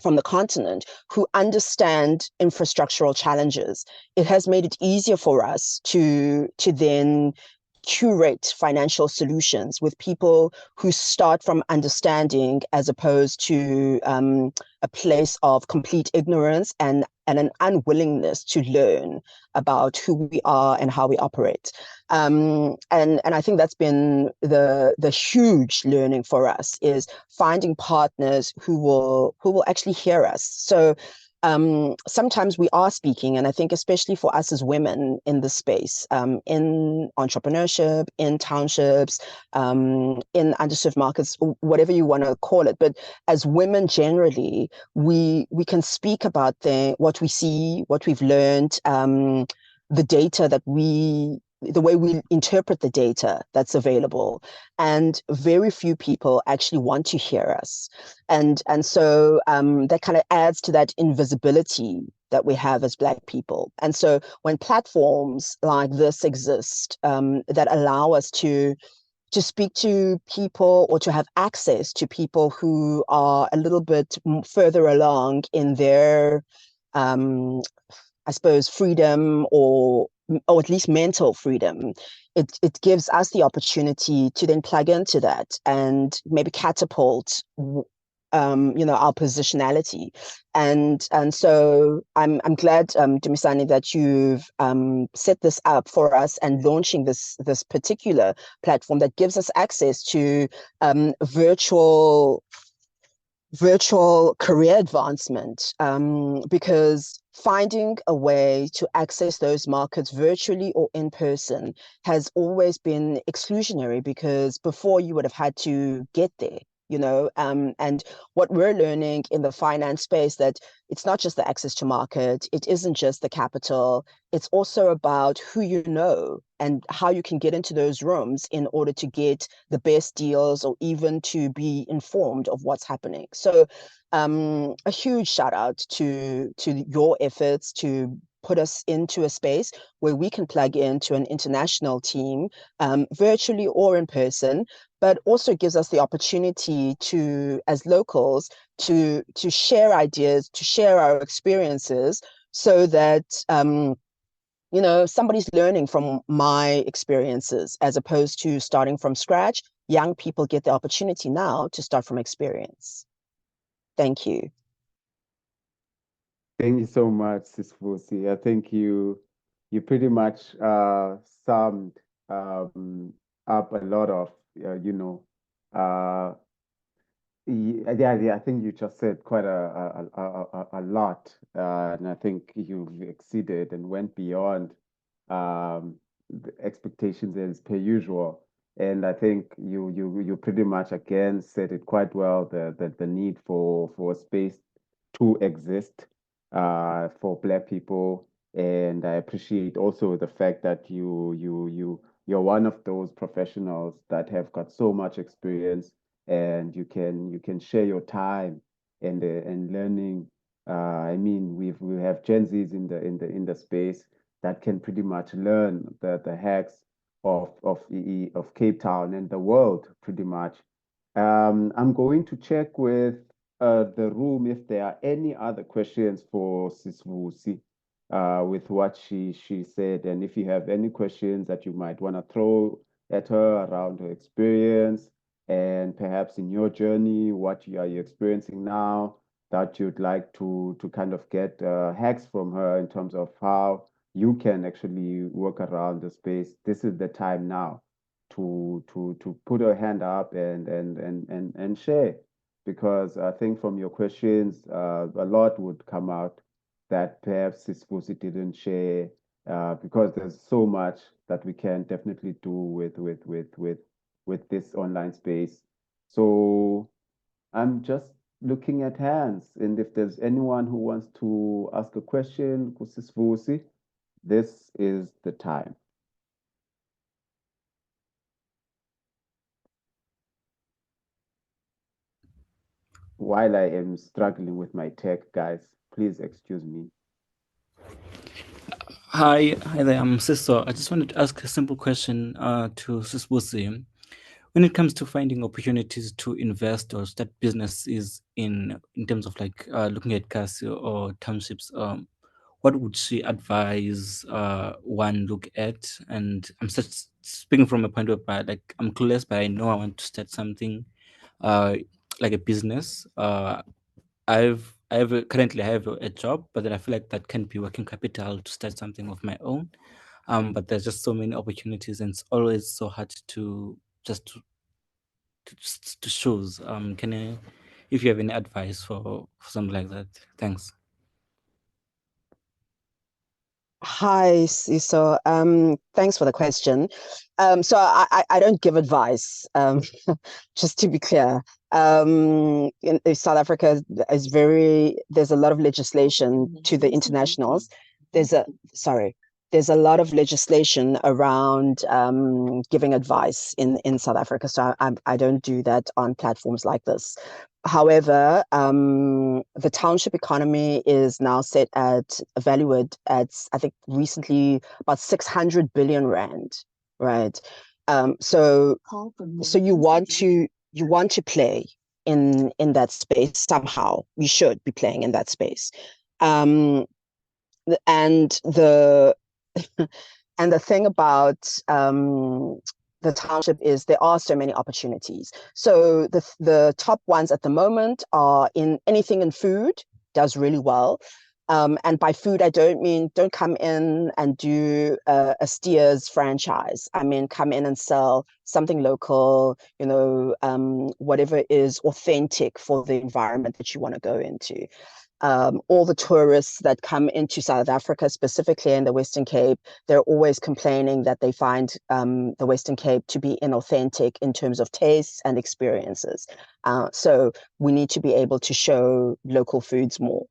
from the continent who understand infrastructural challenges, it has made it easier for us to then curate financial solutions with people who start from understanding as opposed to a place of complete ignorance and an unwillingness to learn about who we are and how we operate. And I think that's been the huge learning for us, is finding partners who will actually hear us. So sometimes we are speaking, and I think especially for us as women in this space, in entrepreneurship, in townships, in underserved markets, whatever you want to call it. But as women generally, we can speak about what we see, what we've learned, the data the way we interpret the data that's available. And very few people actually want to hear us. And so that kind of adds to that invisibility that we have as Black people. And so when platforms like this exist, that allow us to speak to people or to have access to people who are a little bit further along in their, I suppose, freedom or at least mental freedom, it gives us the opportunity to then plug into that and maybe catapult our positionality. And so I'm glad, Dumisani, that you've set this up for us and launching this particular platform that gives us access to virtual career advancement, because finding a way to access those markets virtually or in person has always been exclusionary, because before you would have had to get there, and what we're learning in the finance space, that it's not just the access to market, it isn't just the capital, it's also about who you know and how you can get into those rooms in order to get the best deals or even to be informed of what's happening. So a huge shout out to your efforts to put us into a space where we can plug into an international team, virtually or in person, but also gives us the opportunity to, as locals, to share ideas, to share our experiences, so that somebody's learning from my experiences as opposed to starting from scratch. Young people get the opportunity now to start from experience. Thank you. Thank you so much, Sis Vusi. I think you pretty much summed up a lot of I think you just said quite a lot, and I think you've exceeded and went beyond the expectations as per usual. And I think you pretty much again said it quite well, the need for a space to exist for Black people. And I appreciate also the fact that you're one of those professionals that have got so much experience, and you can share your time and learning. I mean, we have Gen Zs in the space that can pretty much learn the hacks of Cape Town and the world pretty much. I'm going to check with the room if there are any other questions for Sisvusi with what she said, and if you have any questions that you might want to throw at her around her experience and perhaps in your journey, what you are you experiencing now that you'd like to kind of get hacks from her in terms of how you can actually work around the space. This is the time now to put her hand up and share, because I think from your questions, a lot would come out that perhaps Sisfusi didn't share, because there's so much that we can definitely do with this online space. So I'm just looking at hands, and if there's anyone who wants to ask a question, Sisfusi, this is the time. While I am struggling with my tech, guys, please excuse me. Hi there, I'm Sisto. I just wanted to ask a simple question to Sisbusi. When it comes to finding opportunities to invest or start businesses in terms of like looking at Casio or townships, what would she advise one look at? And I'm such speaking from a point of like I'm clueless, but I know I want to start something like a business. Currently I have a job, but then I feel like that can be working capital to start something of my own. But there's just so many opportunities, and it's always so hard to just to choose. Can I, if you have any advice for something like that? Thanks. Hi, Siso. Thanks for the question. So I don't give advice, just to be clear. In South Africa is there's a lot of legislation to the internationals. There's a lot of legislation around giving advice in South Africa. So I don't do that on platforms like this. However, the township economy is now set at valued at, I think recently, about 600 billion rand, right? So you want to play in that space somehow. You should be playing in that space. And the and the thing about the township is there are so many opportunities. So the top ones at the moment are in anything in food, does really well. And by food, I don't mean don't come in and do a Steers franchise. I mean, come in and sell something local, whatever is authentic for the environment that you want to go into. All the tourists that come into South Africa, specifically in the Western Cape, they're always complaining that they find the Western Cape to be inauthentic in terms of tastes and experiences. So we need to be able to show local foods more.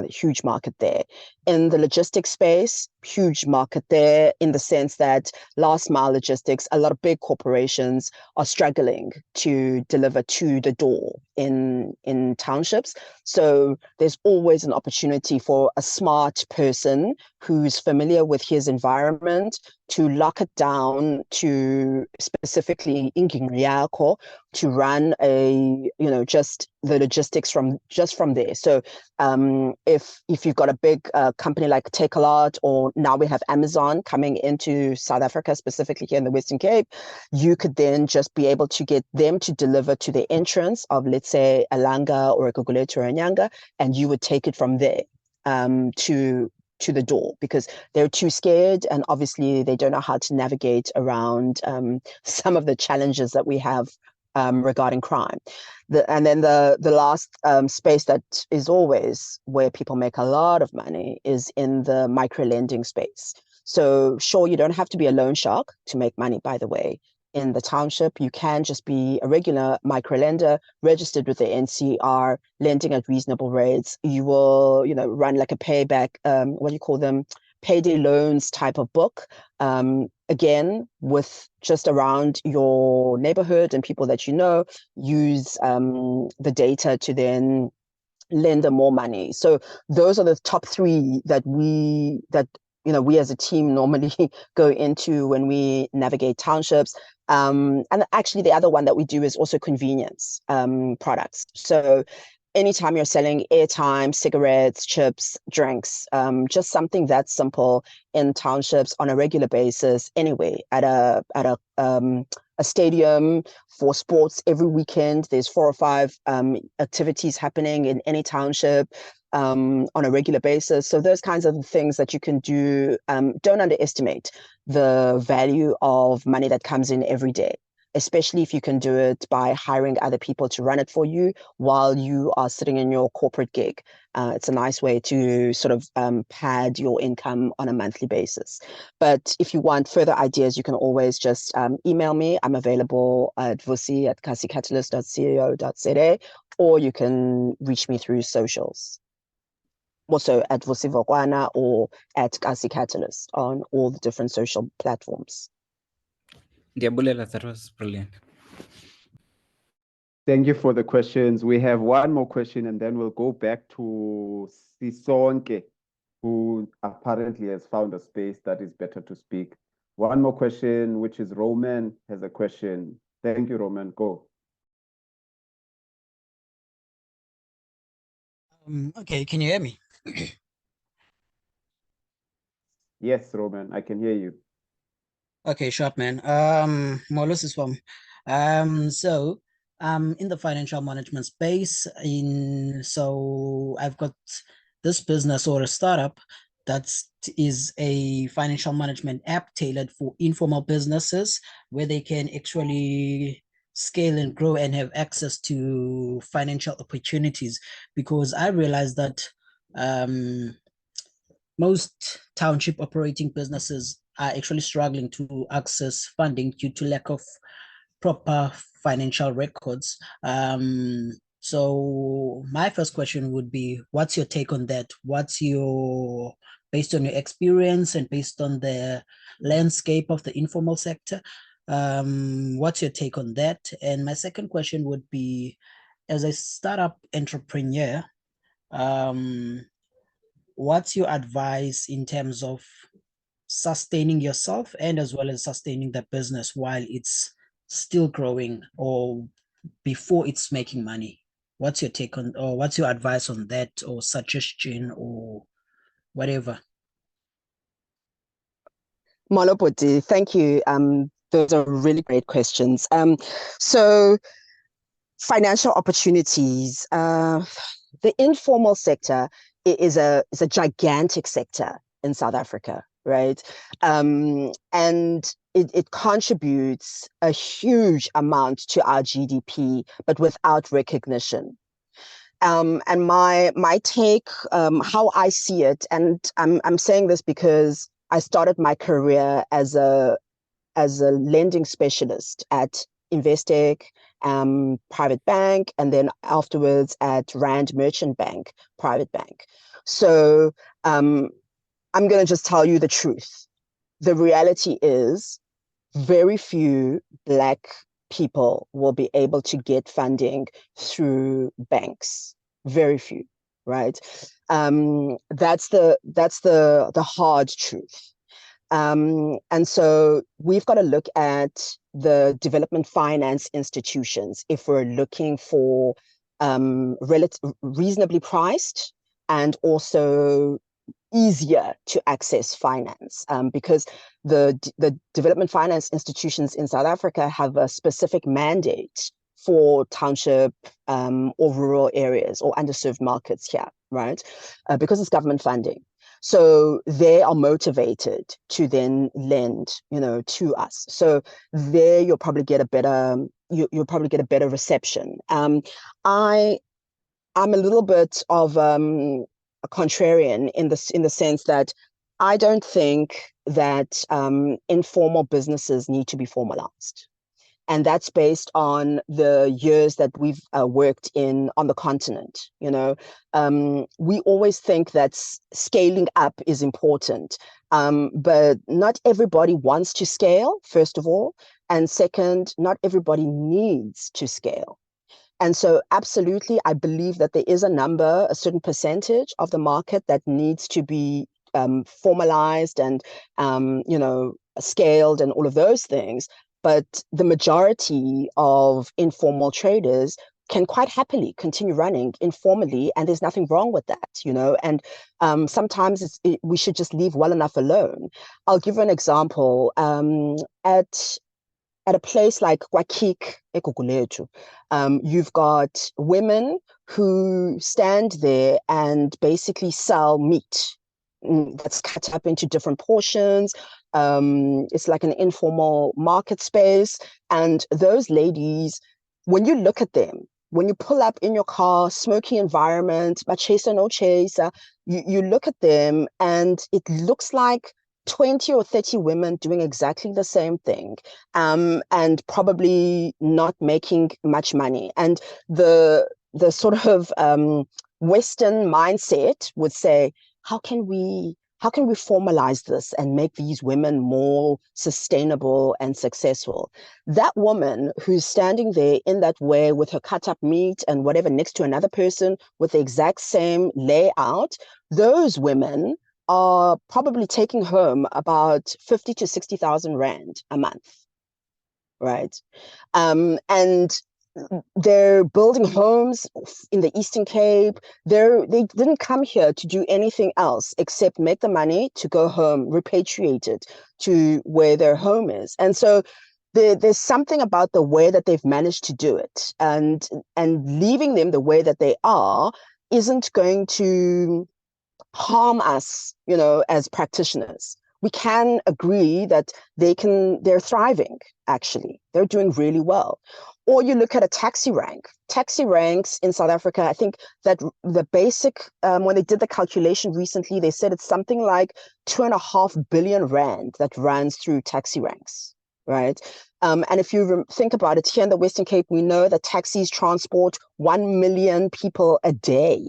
Huge market there. In the logistics space, huge market there in the sense that last mile logistics, a lot of big corporations are struggling to deliver to the door in townships. So there's always an opportunity for a smart person who's familiar with his environment to lock it down to specifically Ingingriako to run just the logistics from there. So if you've got a big company like Takealot, or now we have Amazon coming into South Africa, specifically here in the Western Cape, you could then just be able to get them to deliver to the entrance of, let's say, a Langa or a Gugulethu or a Nyanga, and you would take it from there to the door, because they're too scared, and obviously they don't know how to navigate around some of the challenges that we have regarding crime. And then the last space that is always where people make a lot of money is in the micro lending space. So sure, you don't have to be a loan shark to make money, by the way. In the township, you can just be a regular micro lender, registered with the NCR, lending at reasonable rates. You will, run like a payback, what do you call them? Payday loans type of book. Again, with just around your neighborhood and people that you know, use the data to then lend them more money. So those are the top three that we as a team normally go into when we navigate townships. And actually the other one that we do is also convenience products. So anytime you're selling airtime, cigarettes, chips, drinks, just something that's simple in townships on a regular basis, anyway, at a stadium for sports every weekend. There's 4 or 5 activities happening in any township on a regular basis. So those kinds of things that you can do, don't underestimate the value of money that comes in every day, especially if you can do it by hiring other people to run it for you while you are sitting in your corporate gig. It's a nice way to sort of pad your income on a monthly basis. But if you want further ideas, you can always just email me. I'm available at vusi@kasicatalyst.co.za, or you can reach me through socials. Also at Vusi Vogwana or at Kasi Catalyst on all the different social platforms. Diabulela, that was brilliant. Thank you for the questions. We have one more question, and then we'll go back to Sisonke, who apparently has found a space that is better to speak. One more question, which is Roman has a question. Thank you, Roman. Go. Okay, can you hear me? Yes, Roman, I can hear you. Okay, sharp man. Molus is from so in the financial management space, so I've got this business or a startup that is a financial management app tailored for informal businesses where they can actually scale and grow and have access to financial opportunities, because I realized that most township operating businesses are actually struggling to access funding due to lack of proper financial records. So my first question would be, what's your take on that? Based on your experience and based on the landscape of the informal sector, what's your take on that? And my second question would be, as a startup entrepreneur, what's your advice in terms of sustaining yourself and as well as sustaining the business while it's still growing or before it's making money? What's your take on, or what's your advice on that, or suggestion, or whatever? Molopoti, thank you. Those are really great questions. So financial opportunities, the informal sector is a gigantic sector in South Africa, right? And it contributes a huge amount to our GDP, but without recognition. And my take, how I see it, and I'm saying this because I started my career as a lending specialist at Investec, private bank, and then afterwards at Rand Merchant Bank, private bank. So I'm going to just tell you the truth. The reality is very few Black people will be able to get funding through banks. Very few, right? That's the hard truth. And so we've got to look at the development finance institutions if we're looking for reasonably priced and also easier to access finance, because the development finance institutions in South Africa have a specific mandate for township or rural areas or underserved markets here, right? Because it's government funding. So they are motivated to then lend, to us. So there you'll probably get a better, you'll probably get a better reception. I'm a little bit of a contrarian in the sense that I don't think that informal businesses need to be formalized. And that's based on the years that we've worked on the continent. We always think that scaling up is important, but not everybody wants to scale, first of all. And second, not everybody needs to scale. And so absolutely, I believe that there is a certain percentage of the market that needs to be formalized and, scaled and all of those things. But the majority of informal traders can quite happily continue running informally, and there's nothing wrong with that, you know. And sometimes we should just leave well enough alone. I'll give you an example. At a place like Kwakik, Eguguletu, you've got women who stand there and basically sell meat that's cut up into different portions. It's like an informal market space. And those ladies, when you look at them, when you pull up in your car, smoky environment, but chaser, no chaser, you look at them and it looks like 20 or 30 women doing exactly the same thing, and probably not making much money. And the sort of Western mindset would say, how can we formalize this and make these women more sustainable and successful? That woman who's standing there in that way with her cut up meat and whatever next to another person with the exact same layout, those women are probably taking home about 50 to 60,000 Rand a month, right? And they're building homes in the Eastern Cape. They didn't come here to do anything else except make the money to go home, repatriate it to where their home is. And so there's something about the way that they've managed to do it, and leaving them the way that they are isn't going to harm us, you know, as practitioners. We can agree that they're thriving, actually. They're doing really well. Or you look at a taxi rank. Taxi ranks in South Africa, I think that the basic, when they did the calculation recently, they said it's something like 2.5 billion Rand that runs through taxi ranks, right? And if you think about it, here in the Western Cape, we know that taxis transport 1 million people a day,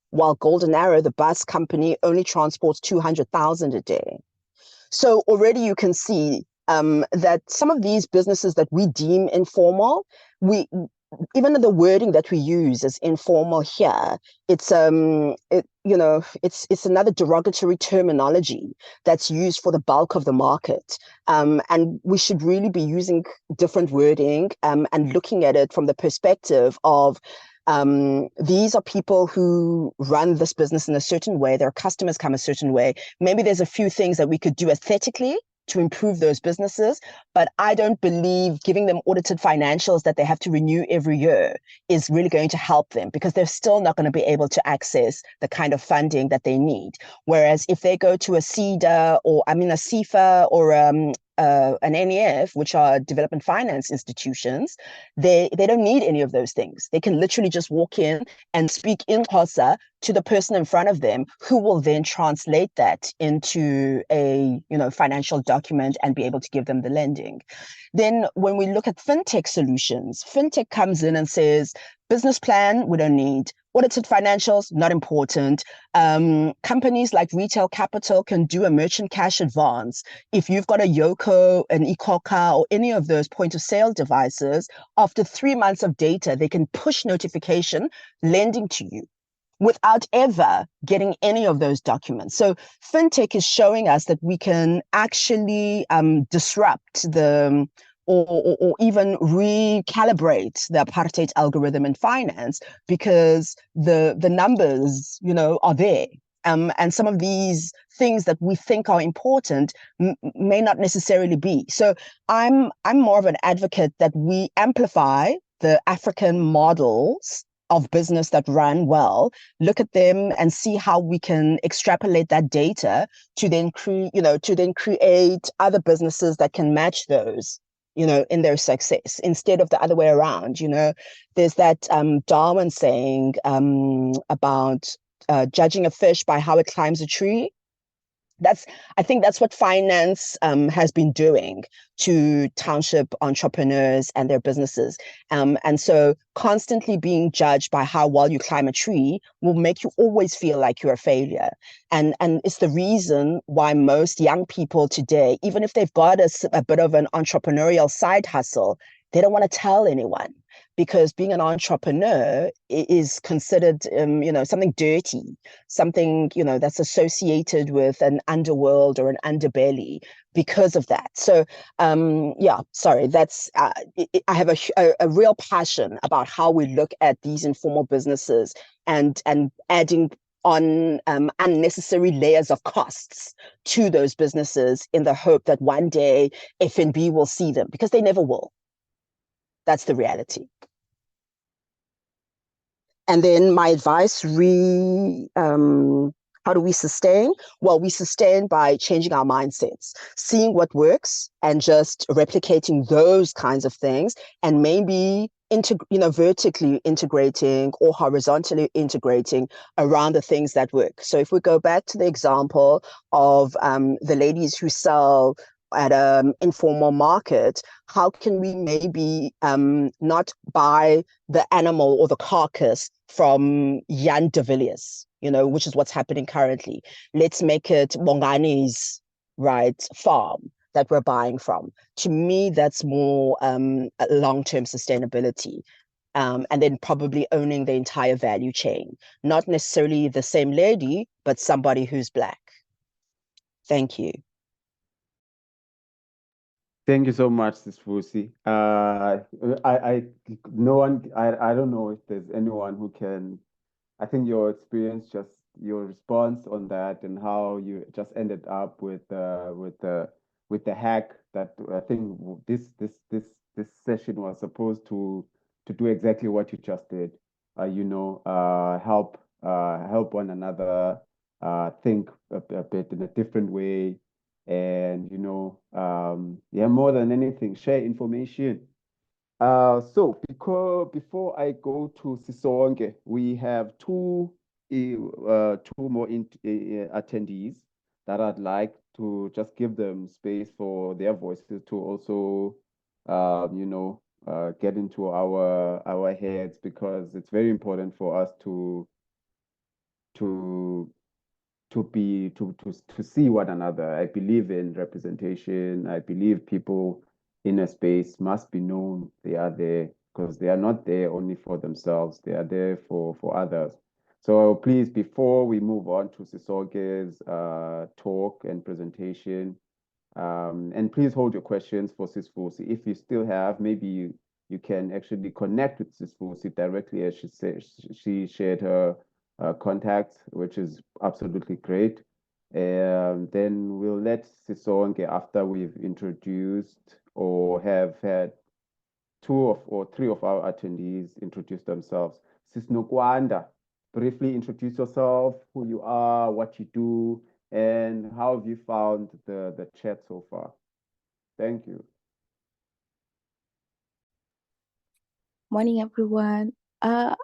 while Golden Arrow, the bus company, only transports 200,000 a day. So already you can see that some of these businesses that we deem informal, even the wording that we use as informal here, it's it's another derogatory terminology that's used for the bulk of the market, and we should really be using different wording and looking at it from the perspective of these are people who run this business in a certain way. Their customers come a certain way. Maybe there's a few things that we could do aesthetically to improve those businesses, but I don't believe giving them audited financials that they have to renew every year is really going to help them, because they're still not going to be able to access the kind of funding that they need. Whereas if they go to a CEDA or a CIFA or an NEF, which are development finance institutions, they don't need any of those things. They can literally just walk in and speak in Xhosa to the person in front of them, who will then translate that into a financial document and be able to give them the lending. Then when we look at fintech solutions, fintech comes in and says, business plan, we don't need. Audited financials, not important. Companies like Retail Capital can do a merchant cash advance. If you've got a Yoko, an eCoca, or any of those point of sale devices, after 3 months of data, they can push notification lending to you without ever getting any of those documents. So fintech is showing us that we can actually disrupt or even recalibrate the apartheid algorithm in finance, because the numbers, are there. And some of these things that we think are important may not necessarily be. So I'm more of an advocate that we amplify the African models of business that run well, look at them and see how we can extrapolate that data to then create other businesses that can match those, in their success, instead of the other way around. There's that Darwin saying about judging a fish by how it climbs a tree. I think that's what finance has been doing to township entrepreneurs and their businesses. And so constantly being judged by how well you climb a tree will make you always feel like you're a failure. And it's the reason why most young people today, even if they've got a bit of an entrepreneurial side hustle, they don't want to tell anyone, because being an entrepreneur is considered, something dirty, something, that's associated with an underworld or an underbelly because of that. So, sorry, that's, I have a real passion about how we look at these informal businesses and adding on unnecessary layers of costs to those businesses in the hope that one day FNB will see them, because they never will. That's the reality. And then my advice, how do we sustain? Well, we sustain by changing our mindsets, seeing what works and just replicating those kinds of things, and maybe vertically integrating or horizontally integrating around the things that work. So if we go back to the example of the ladies who sell at an informal market, how can we maybe not buy the animal or the carcass from Jan de Villiers, which is what's happening currently. Let's make it Mongani's, right, farm that we're buying from. To me, that's more long-term sustainability. And then probably owning the entire value chain. Not necessarily the same lady, but somebody who's Black. Thank you. Thank you so much, Sisfusi. I don't know if there's anyone who can. I think your experience, just your response on that, and how you just ended up with the hack that I think this session was supposed to do exactly what you just did. Help one another, think a bit in a different way, and more than anything, share information. So before I go to Sisonke, we have two more attendees that I'd like to just give them space for their voices to also get into our heads, because it's very important for us to see one another. I believe in representation. I believe people in a space must be known they are there, because they are not there only for themselves. They are there for others. So please, before we move on to Sisonke's talk and presentation, and please hold your questions for Sisfusi. If you still have, maybe you can actually connect with Sisfusi directly, as she shared her contacts, which is absolutely great. And then we'll let Sisonke, after we've introduced or have had or three of our attendees introduce themselves. Sis Nokwanda, briefly introduce yourself, who you are, what you do, and how have you found the chat so far? Thank you. Morning, everyone. I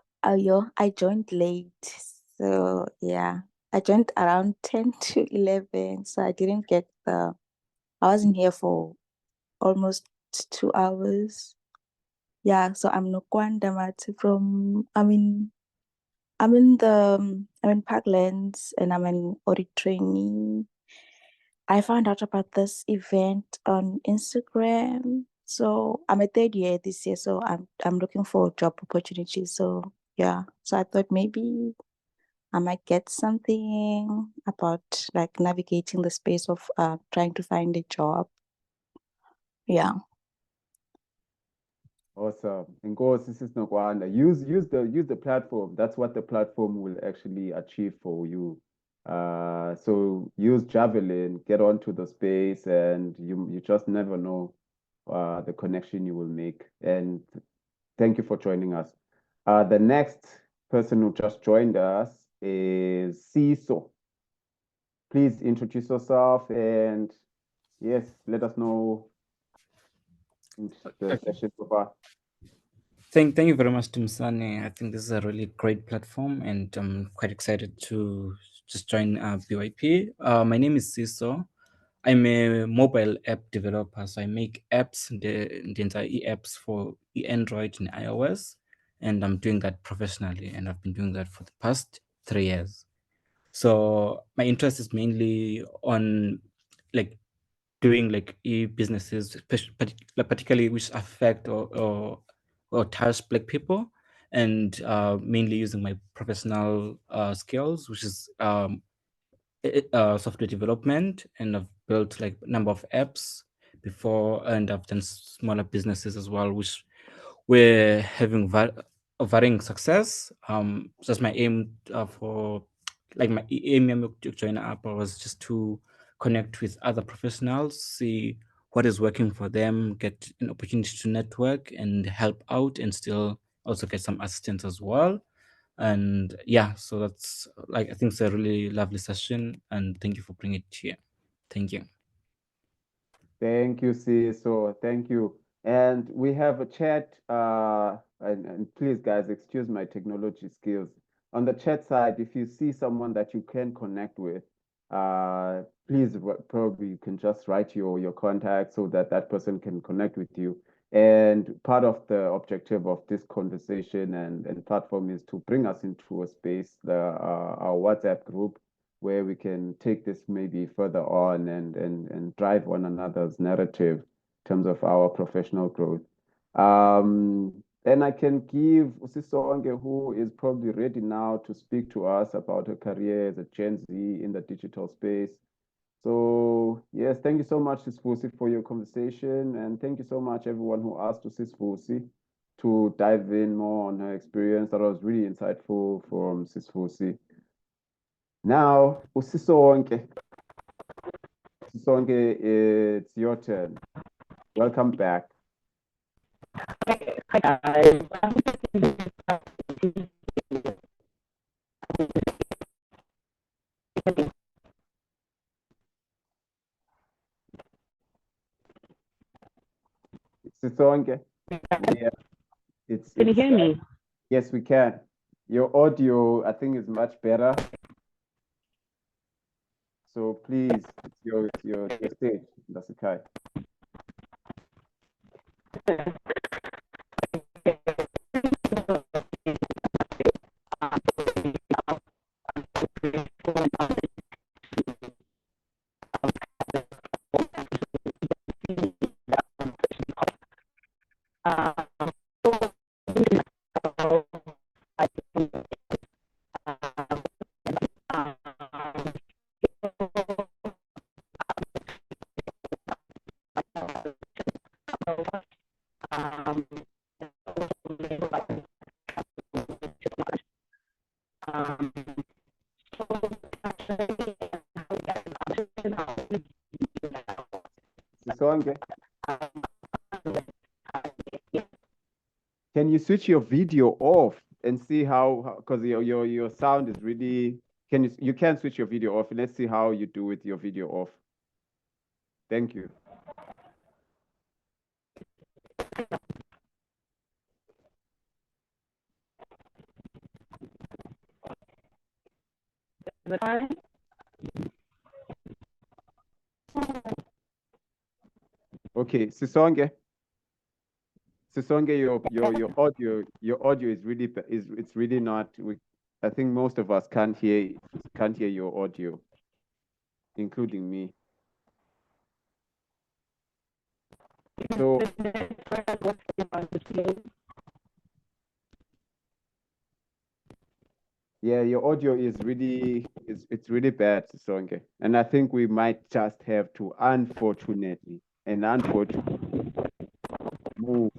joined late, so yeah, I joined around 10 to 11, so I didn't get I wasn't here for almost 2 hours. Yeah, so I'm Nokwanda Mati I'm in Parklands, and I'm an audit trainee. I found out about this event on Instagram. So I'm a third year this year, so I'm looking for job opportunities. So yeah, so I thought maybe I might get something about like navigating the space of trying to find a job. Yeah. Awesome. And go, Sis Nokwanda. Use the platform. That's what the platform will actually achieve for you. So use Javelin, get onto the space, and you just never know the connection you will make. And thank you for joining us. The next person who just joined us is Siso. Please introduce yourself, and yes, let us know the session so far. Thank you very much, Dumisani. I think this is a really great platform, and I'm quite excited to just join BYP. My name is Siso. I'm a mobile app developer, so I make apps, the entire apps for Android and iOS, and I'm doing that professionally, and I've been doing that for the past 3 years. So my interest is mainly on like doing like e-businesses, particularly which affect or or touch Black people, and mainly using my professional skills, which is software development, and I've built like a number of apps before, and I've done smaller businesses as well, which were having varying success. Just my aim for like my aim to join up was just to connect with other professionals, see what is working for them, get an opportunity to network and help out, and still also get some assistance as well. And yeah, so that's like, I think it's a really lovely session, and thank you for bringing it here. Thank you. Thank you, Siso. Thank you. And we have a chat, and please, guys, excuse my technology skills. On the chat side, if you see someone that you can connect with, please probably you can just write your contact so that that person can connect with you. And part of the objective of this conversation and platform is to bring us into a space, our WhatsApp group, where we can take this maybe further on and drive one another's narrative in terms of our professional growth. And I can give Sisonke, who is probably ready now to speak to us about her career as a Gen Z in the digital space. So yes, thank you so much, Sisfusi, for your conversation. And thank you so much, everyone who asked to Sisfusi to dive in more on her experience. That was really insightful from Sisfusi. Now, Usisonke. Usisonke, it's your turn. Welcome back. Hi guys. Usisonke. Yeah, Can you hear me? Yes, we can. Your audio, I think, is much better. So please, it's your stage. That's okay. Sisonke. Can you switch your video off and see how, because your sound is really, you can switch your video off. Let's see how you do with your video off. Thank you. Okay, Sisonke. Sisonke, your audio is really it's really not. I think most of us can't hear your audio, including me. So yeah, your audio is really it's really bad, Sisonke, and I think we might just have to unfortunately move.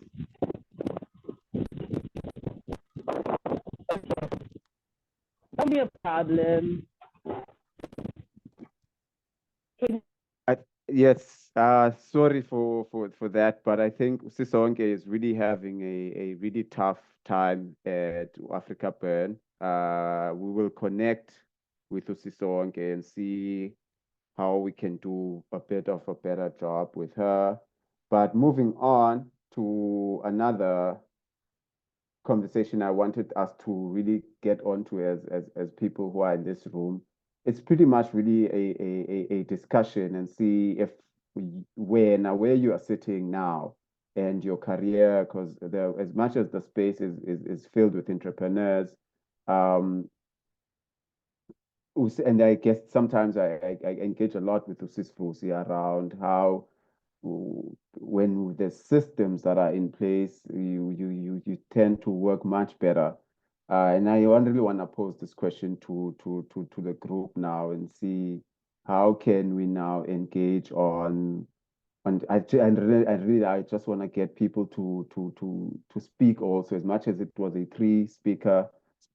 Don't be a problem. Yes, sorry for that, but I think Sisonke is really having a really tough time at Africa Burn. We will connect with Sisonke and see how we can do a bit of a better job with her. But moving on to another conversation I wanted us to really get onto as people who are in this room. It's pretty much really a discussion and see if where you are sitting now and your career, because as much as the space is filled with entrepreneurs, and I guess sometimes I engage a lot with Usisfusi around how when the systems that are in place, you tend to work much better. And I really want to pose this question to the group now and see how can we now engage on I just want to get people to speak also, as much as it was a three-speaker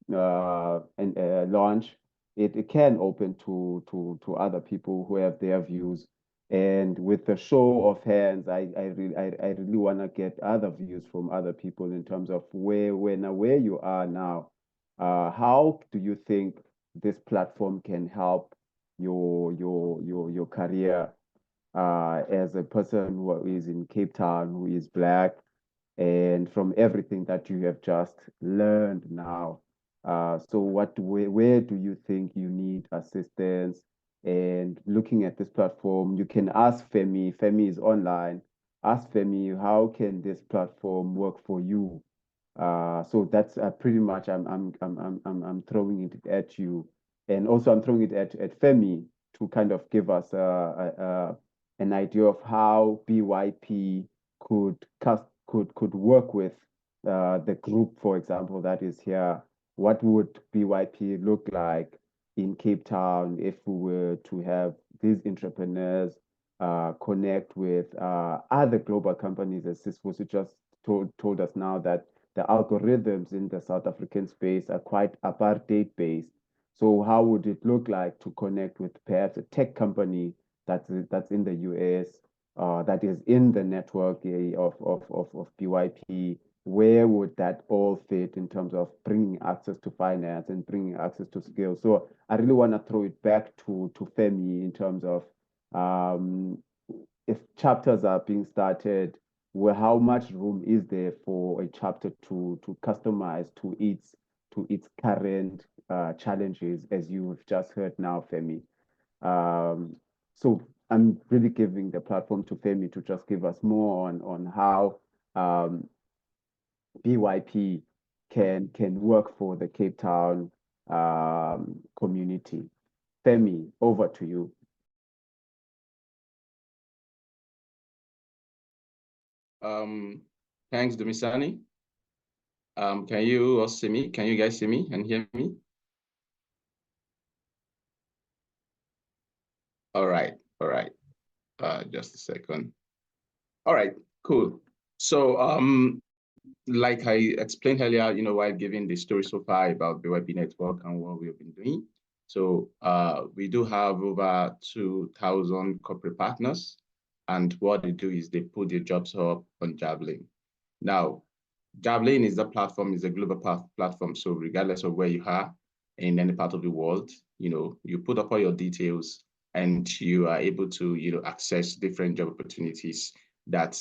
and launch. It can open to other people who have their views. And with the show of hands, I really want to get other views from other people in terms of where you are now. How do you think this platform can help your career as a person who is in Cape Town, who is Black, and from everything that you have just learned now? So where do you think you need assistance? And looking at this platform, you can ask Femi. Femi is online. Ask Femi, how can this platform work for you? So that's pretty much I'm throwing it at you, and also I'm throwing it at Femi to kind of give us an idea of how BYP could work with the group, for example, that is here. What would BYP look like in Cape Town if we were to have these entrepreneurs connect with other global companies, as Sisfusi just told us now that the algorithms in the South African space are quite apartheid based. So how would it look like to connect with perhaps a tech company that's in the US, that is in the network of BYP? Where would that all fit in terms of bringing access to finance and bringing access to skills? So I really want to throw it back to Femi in terms of if chapters are being started, how much room is there for a chapter to customize to its current challenges, as you've just heard now, Femi. So I'm really giving the platform to Femi to just give us more on how BYP can work for the Cape Town community. Femi, over to you. Thanks, Dumisani. Can you all see me? Can you guys see me and hear me? All right. Just a second. All right, cool. So like I explained earlier, while giving the story so far about BYP Network and what we have been doing. So we do have over 2,000 corporate partners, and what they do is they put their jobs up on Javelin. Now, Javelin is a platform, is a global platform. So regardless of where you are in any part of the world, you put up all your details and you are able to, access different job opportunities that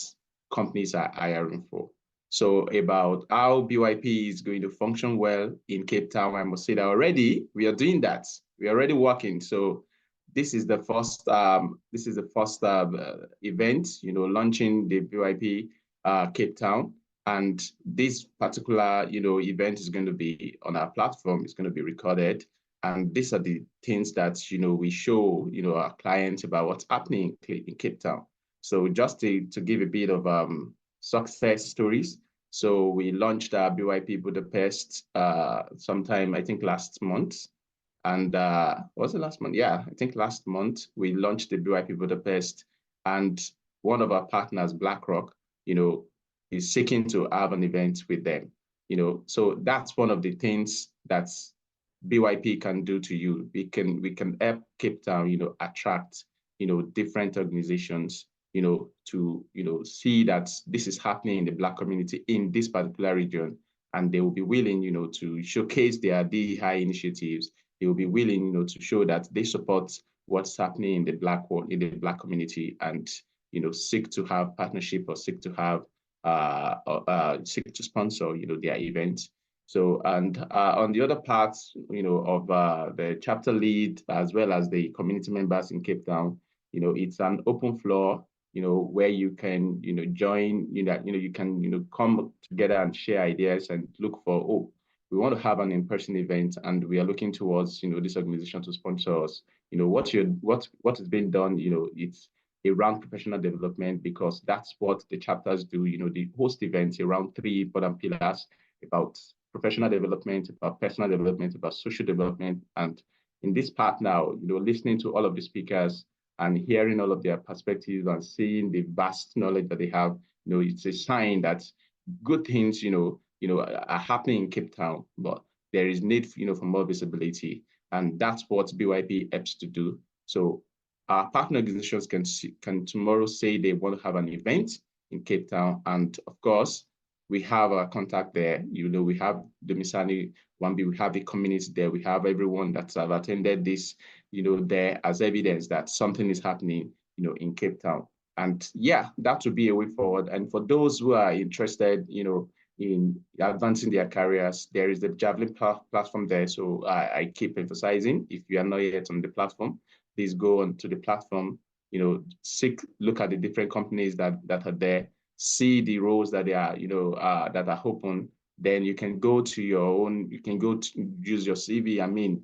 companies are hiring for. So about how BYP is going to function well in Cape Town, I must say that already we are doing that. We are already working. So this is the first event, launching the BYP Cape Town. And this particular, event is going to be on our platform. It's going to be recorded. And these are the things that, we show, our clients about what's happening in Cape Town. So just to give a bit of success stories. So we launched our BYP Budapest sometime, I think last month. And was it last month? Yeah, I think last month we launched the BYP Budapest, and one of our partners, BlackRock, is seeking to have an event with them. So that's one of the things that BYP can do to you. We can help Cape Town, attract, different organizations, to, see that this is happening in the Black community in this particular region, and they will be willing, to showcase their DEI initiatives. They will be willing, to show that they support what's happening in the Black world, in the Black community, and, seek to have partnership or seek to have, seek to sponsor, their event. So, and on the other parts, of the chapter lead, as well as the community members in Cape Town, it's an open floor, where you can, join, you can, come together and share ideas and look for, we want to have an in-person event, and we are looking towards, this organization to sponsor us. What is being done, it's around professional development, because that's what the chapters do. They host events around three important pillars: about professional development, about personal development, about social development. And in this part now, listening to all of the speakers and hearing all of their perspectives and seeing the vast knowledge that they have, it's a sign that good things, are happening in Cape Town, but there is need, for more visibility. And that's what BYP helps to do. So our partner organizations can tomorrow say they want to have an event in Cape Town. And of course, we have our contact there. We have the Misani 1B, we have the community there, we have everyone that's have attended this, there as evidence that something is happening, in Cape Town. And yeah, that would be a way forward. And for those who are interested, in advancing their careers, there is the Javelin platform there. So I keep emphasizing, if you are not yet on the platform, please go onto the platform, look at the different companies that are there, see the roles that they are, that are open. Then you can go to your own, you can go to use your CV,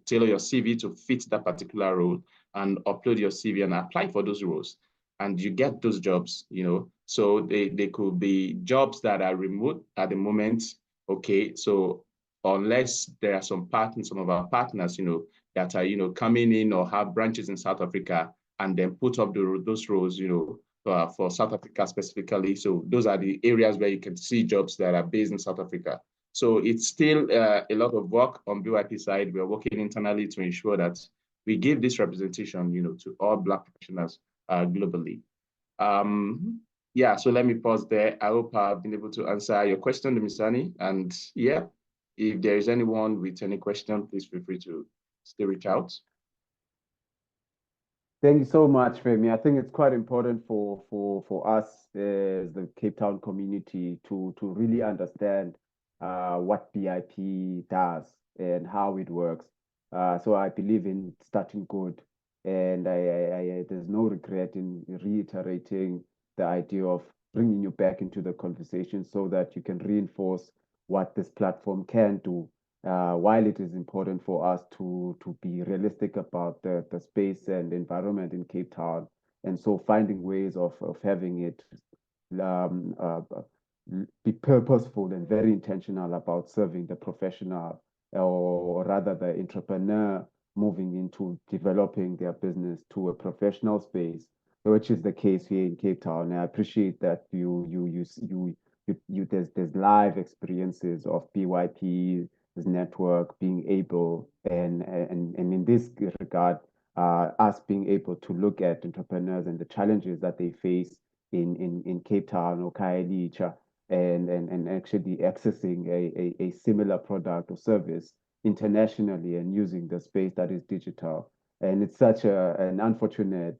tailor your CV to fit that particular role and upload your CV and apply for those roles. And you get those jobs, So they could be jobs that are remote at the moment. Okay, so unless there are some of our partners, that are, coming in or have branches in South Africa and then put up those roles, for South Africa specifically. So those are the areas where you can see jobs that are based in South Africa. So it's still a lot of work on BYP side. We're working internally to ensure that we give this representation, to all Black professionals globally. Yeah, so let me pause there. I hope I've been able to answer your question, Misani. And yeah, if there is anyone with any question, please feel free to still reach out. Thank you so much, Femi. I think it's quite important for us as the Cape Town community to really understand what BIP does and how it works. So I believe in starting good, and there's no regret in reiterating the idea of bringing you back into the conversation so that you can reinforce what this platform can do. While it is important for us to be realistic about the space and environment in Cape Town, and so finding ways of having it be purposeful and very intentional about serving the professional, or rather the entrepreneur moving into developing their business to a professional space, which is the case here in Cape Town. And I appreciate that there's live experiences of BYP, this network being able, and in this regard, us being able to look at entrepreneurs and the challenges that they face in Cape Town or Khayelitsha, and actually accessing a similar product or service internationally and using the space that is digital. And it's such an unfortunate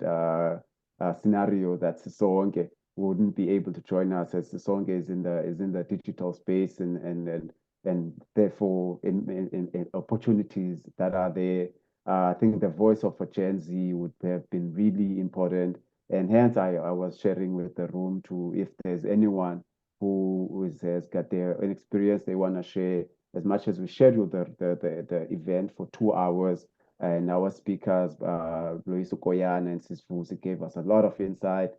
scenario that Sisonke wouldn't be able to join us, as Sisonke is in the digital space, and therefore in opportunities that are there. I think the voice of a Gen Z would have been really important. And hence I was sharing with the room to, if there's anyone who has got their own experience they want to share, as much as we scheduled the event for 2 hours, and our speakers, Loiso Koyan and Sisfusi, gave us a lot of insight.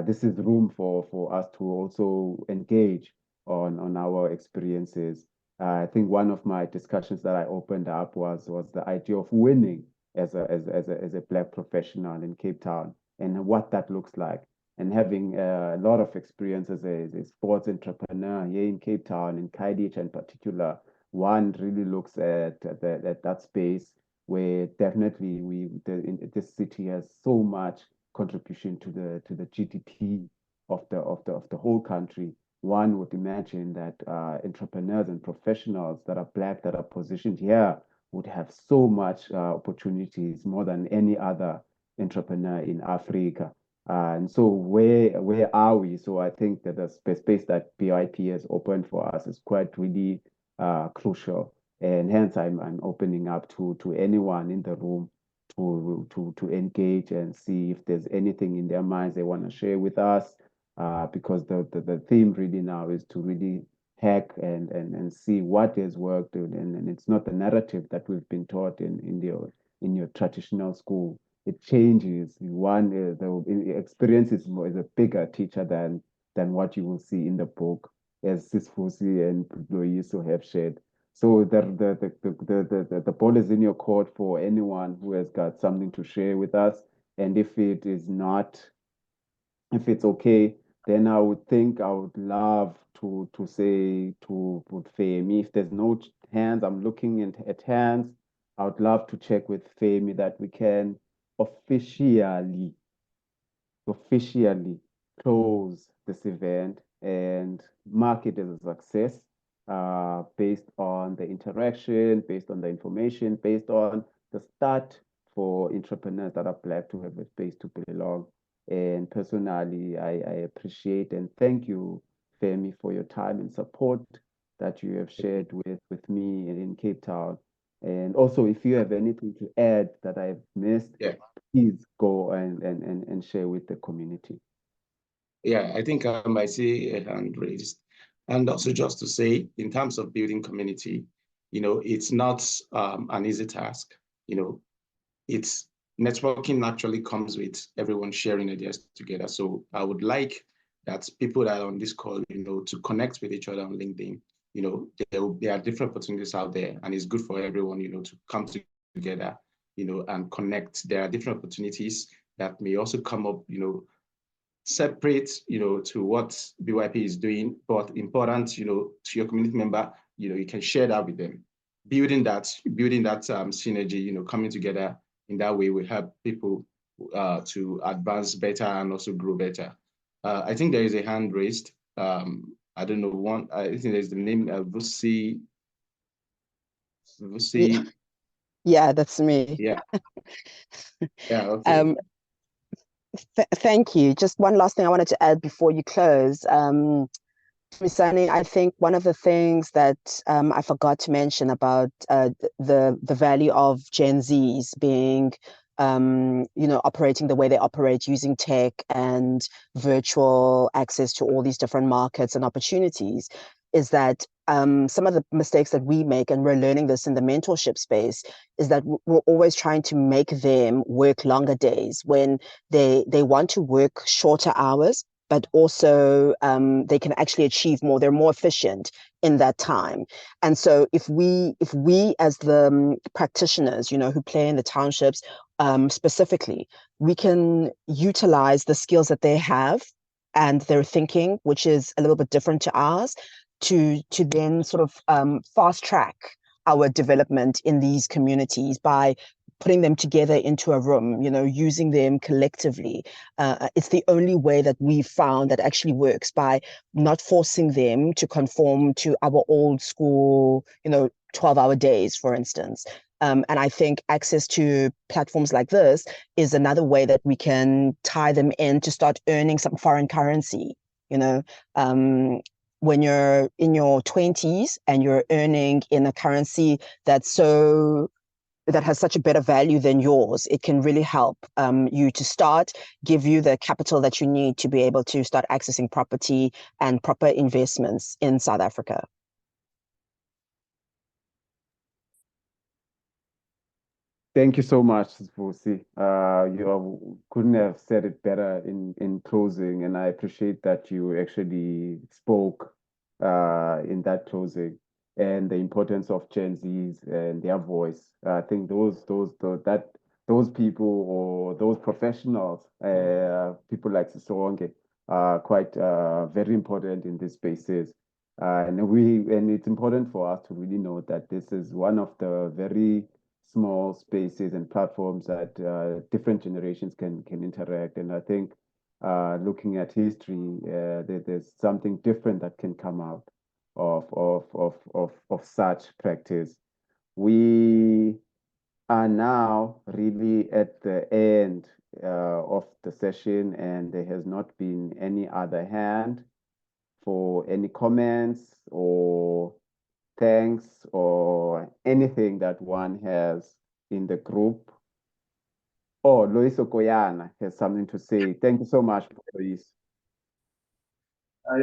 This is room for us to also engage on our experiences. I think one of my discussions that I opened up was the idea of winning as a Black professional in Cape Town, and what that looks like, and having a lot of experience as a sports entrepreneur here in Cape Town, in Khayelitsha in particular. One really looks at that space where definitely this city has so much contribution to the GDP of the whole country. One would imagine that entrepreneurs and professionals that are Black, that are positioned here, would have so much opportunities, more than any other entrepreneur in Africa. And so where are we? So I think that the space that BIP has opened for us is quite really crucial. And hence I'm opening up to anyone in the room to engage and see if there's anything in their minds they want to share with us. Because the theme really now is to really hack and see what has worked, and it's not the narrative that we've been taught in your traditional school. it changes. One, the experience is a bigger teacher than what you will see in the book, as Sisfusi and Loiso have shared. So the ball is in your court for anyone who has got something to share with us. And if it's okay, then I would love to say to put Femi. If there's no hands, I'm looking at hands. I would love to check with Femi that we can officially close this event and mark it as a success, based on the interaction, based on the information, based on the start for entrepreneurs that are Black to have a space to belong. And personally, I appreciate and thank you, Femi, for your time and support that you have shared with me in Cape Town. And also, if you have anything to add that I've missed, Yeah. please go and share with the community. Yeah, I think I see a hand raised. And also just to say, in terms of building community, it's not an easy task. It's networking naturally comes with everyone sharing ideas together. So I would like that people that are on this call, to connect with each other on LinkedIn. There are different opportunities out there, and it's good for everyone, to come together, and connect. There are different opportunities that may also come up, separate, to what BYP is doing, but important, to your community member, you can share that with them. Building that synergy, coming together in that way will help people to advance better and also grow better. I think there is a hand raised. I don't know, I think there's the name, Vusi. Yeah, that's me. Yeah. Yeah, okay. Thank you. Just one last thing I wanted to add before you close. Ms. Sunny, I think one of the things that I forgot to mention about the value of Gen Zs being, operating the way they operate, using tech and virtual access to all these different markets and opportunities, is that some of the mistakes that we make, and we're learning this in the mentorship space, is that we're always trying to make them work longer days when they want to work shorter hours, but also they can actually achieve more. They're more efficient in that time. And so if we as the practitioners, who play in the townships specifically, we can utilize the skills that they have and their thinking, which is a little bit different to ours, to then sort of fast track our development in these communities by putting them together into a room, using them collectively. It's the only way that we've found that actually works, by not forcing them to conform to our old school, 12-hour days, for instance. And I think access to platforms like this is another way that we can tie them in to start earning some foreign currency. When you're in your 20s and you're earning in a currency that has such a better value than yours, it can really help you to give you the capital that you need to be able to start accessing property and proper investments in South Africa. Thank you so much, Vusi. You couldn't have said it better in closing, and I appreciate that you actually spoke in that closing, and the importance of Gen Zs and their voice. I think those people, or those professionals, people like Sisonke, are quite very important in these spaces. And it's important for us to really know that this is one of the very small spaces and platforms that different generations can interact. And I think looking at history, there's something different that can come out of such practice. We are now really at the end of the session, and there has not been any other hand for any comments or thanks or anything that one has in the group. Oh, Luis Okoyana has something to say. Thank you so much, Luis. I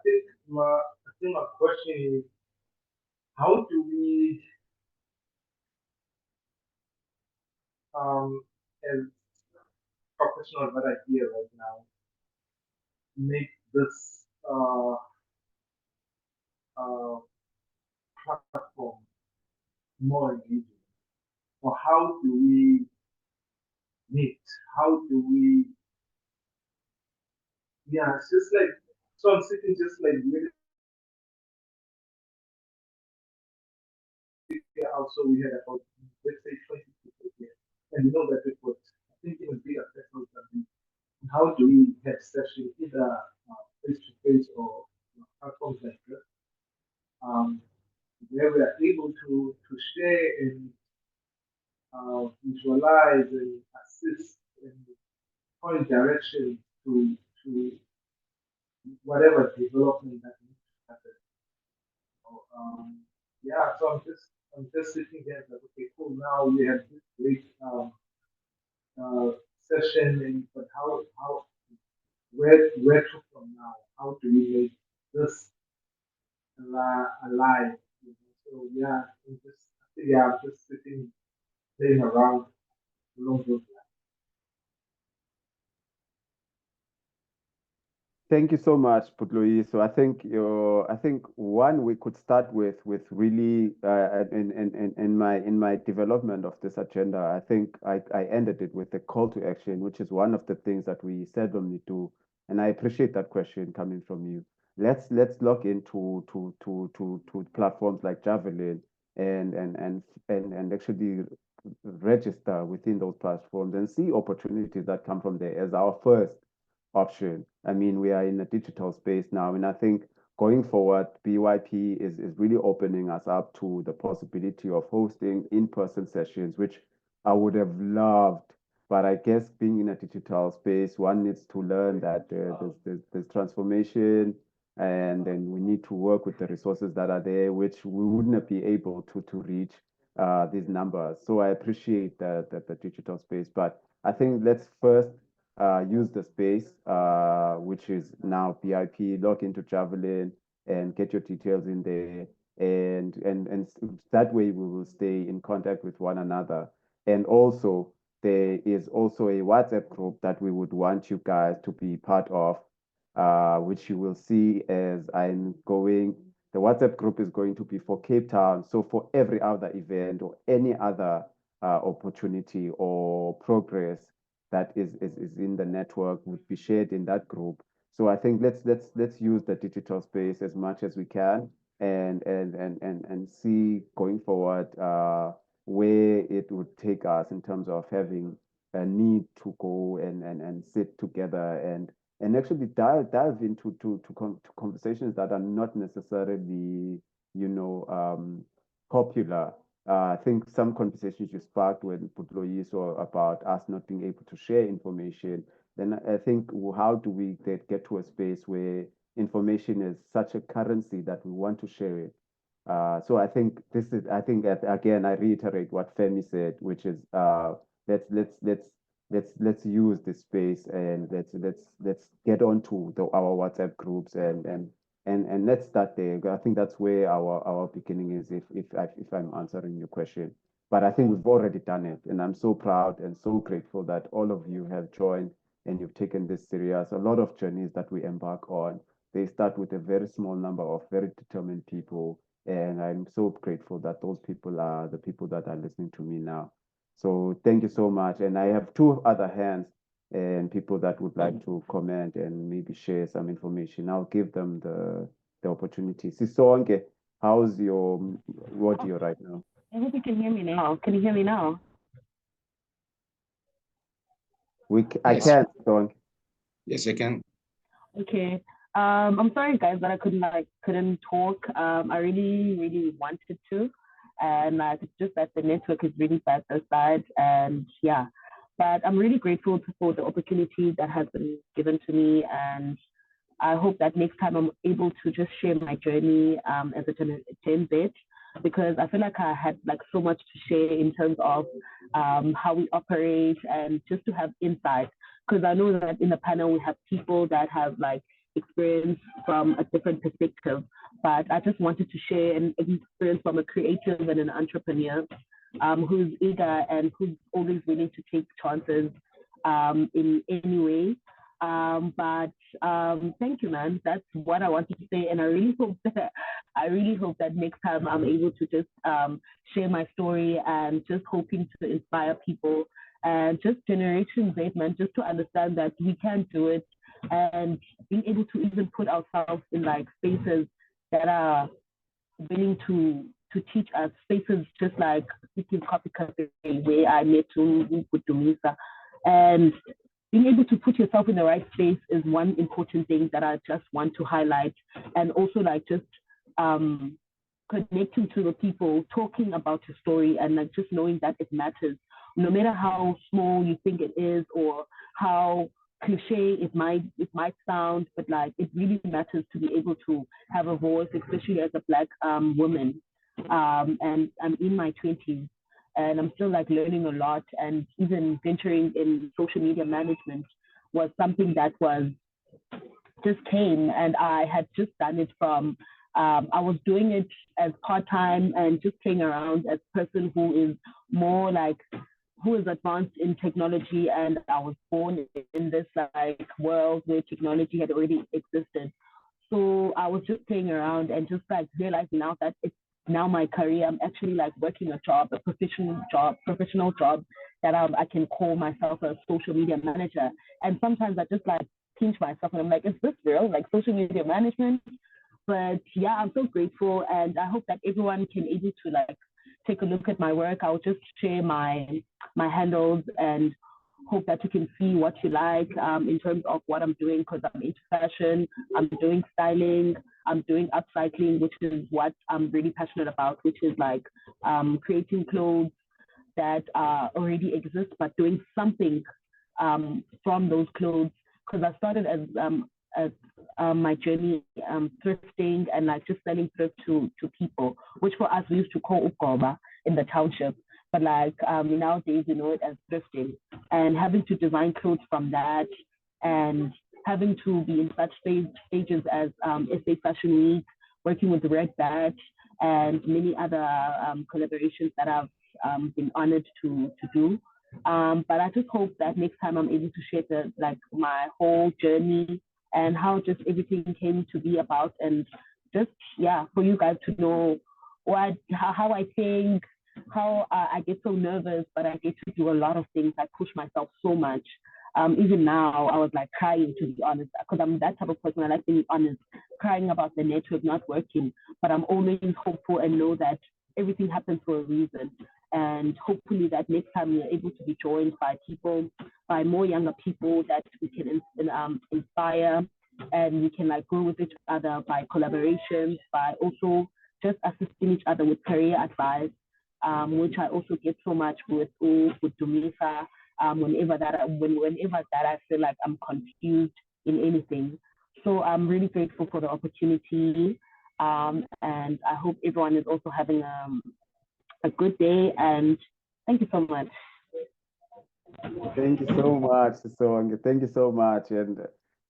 think my question is, how do we as professionals that are here right now make this platform more engaging? Or how do we meet? How do we, yeah, it's just like, so I'm sitting just like really also we had about, let's say, 20 people here. And we know that it was, I think, even bigger festivals than we. How do we have sessions either face to face or platforms like this, where we are able to share and visualize and assist and point direction to whatever development that needs to happen. So, yeah, so I'm just sitting there like, okay, cool. Now we have this great session, and but how where to from now? How do we make this alive? You know? So yeah, I'm just sitting playing around along those lines. Thank you so much, Putloyi. So I think one we could start with really in my development of this agenda. I think I ended it with a call to action, which is one of the things that we seldomly do, and I appreciate that question coming from you. Let's log into to platforms like Javelin and actually register within those platforms and see opportunities that come from there as our first option. I mean, we are in a digital space now, and I think going forward, BYP is really opening us up to the possibility of hosting in-person sessions, which I would have loved. But I guess being in a digital space, one needs to learn that there's transformation, and then we need to work with the resources that are there, which we wouldn't be able to reach these numbers. So I appreciate the digital space, but I think let's first use the space, which is now BIP, log into Javelin and get your details in there. And that way we will stay in contact with one another. And also, there is also a WhatsApp group that we would want you guys to be part of, which you will see as I'm going. The WhatsApp group is going to be for Cape Town. So for every other event or any other opportunity or progress that is in the network would be shared in that group. So I think let's use the digital space as much as we can and see going forward where it would take us in terms of having a need to go and sit together and actually dive into to conversations that are not necessarily popular. I think some conversations you sparked when Putloyi saw about us not being able to share information. Then I think, how do we get to a space where information is such a currency that we want to share it? So I think again, I reiterate what Femi said, which is let's use this space and let's get onto our WhatsApp groups and let's start there. I think that's where our beginning is, if I'm answering your question. But I think we've already done it, and I'm so proud and so grateful that all of you have joined and you've taken this serious. A lot of journeys that we embark on, they start with a very small number of very determined people, and I'm so grateful that those people are the people that are listening to me now. So thank you so much. And I have two other hands and people that would like to comment and maybe share some information. I'll give them the opportunity. Sisonke, how's your audio right now? I hope you can hear me now. Can you hear me now? I Yes. can, Sisonke. Yes, I can. Okay. I'm sorry, guys, that I couldn't talk. I really wanted to, and it's just that the network is really bad this side, and yeah. But I'm really grateful for the opportunity that has been given to me, and I hope that next time I'm able to just share my journey as a 10-bit, because I feel like I had like so much to share in terms of how we operate and just to have insight. Because I know that in the panel we have people that have like experience from a different perspective, but I just wanted to share an experience from a creative and an entrepreneur. who's eager and who's always willing to take chances in any way. But thank you, man. That's what I wanted to say, and I really hope that next time I'm able to just share my story and just hoping to inspire people and just Generation Z, man, just to understand that we can do it, and being able to even put ourselves in like spaces that are willing to teach us, spaces just like Speaking Coffee Cafe, where I met Dumisa, and being able to put yourself in the right space is one important thing that I just want to highlight. And also like just connecting to the people, talking about your story, and like just knowing that it matters, no matter how small you think it is or how cliche it might sound, but like it really matters to be able to have a voice, especially as a Black woman. And I'm in my 20s, and I'm still like learning a lot, and even venturing in social media management was something that was just came, and I had just done it from I was doing it as part-time and just playing around as a person who is more like who is advanced in technology, and I was born in this like world where technology had already existed. So I was just playing around and just like realizing now that it's now my career. I'm actually like working a job, a professional job that I can call myself a social media manager. And sometimes I just like pinch myself and I'm like, is this real? Like social media management? But yeah, I'm so grateful, and I hope that everyone can able to like take a look at my work. I'll just share my handles and hope that you can see what you like in terms of what I'm doing, because I'm into fashion, I'm doing styling, I'm doing upcycling, which is what I'm really passionate about, which is like creating clothes that already exist, but doing something from those clothes. Because I started as my journey thrifting and like just selling thrift to people, which for us we used to call ukoba in the township. But like nowadays, you know it as thrifting, and having to design clothes from that, and having to be in such stages as SA Fashion Week, working with the Red Badge, and many other collaborations that I've been honored to do. But I just hope that next time I'm able to share my whole journey and how just everything came to be about, and just for you guys to know how I think, how I get so nervous, but I get to do a lot of things. I push myself so much. Even now, I was like crying, to be honest, because I'm that type of person. I like being honest, crying about the network not working, but I'm always hopeful and know that everything happens for a reason. And hopefully that next time we're able to be joined by people, by more younger people that we can inspire, and we can like grow with each other by collaborations, by also just assisting each other with career advice, which I also get so much with Dumisa. Whenever that I feel like I'm confused in anything. So I'm really grateful for the opportunity, and I hope everyone is also having a good day, and thank you so much. Thank you so much, Sisonke. Thank you so much. And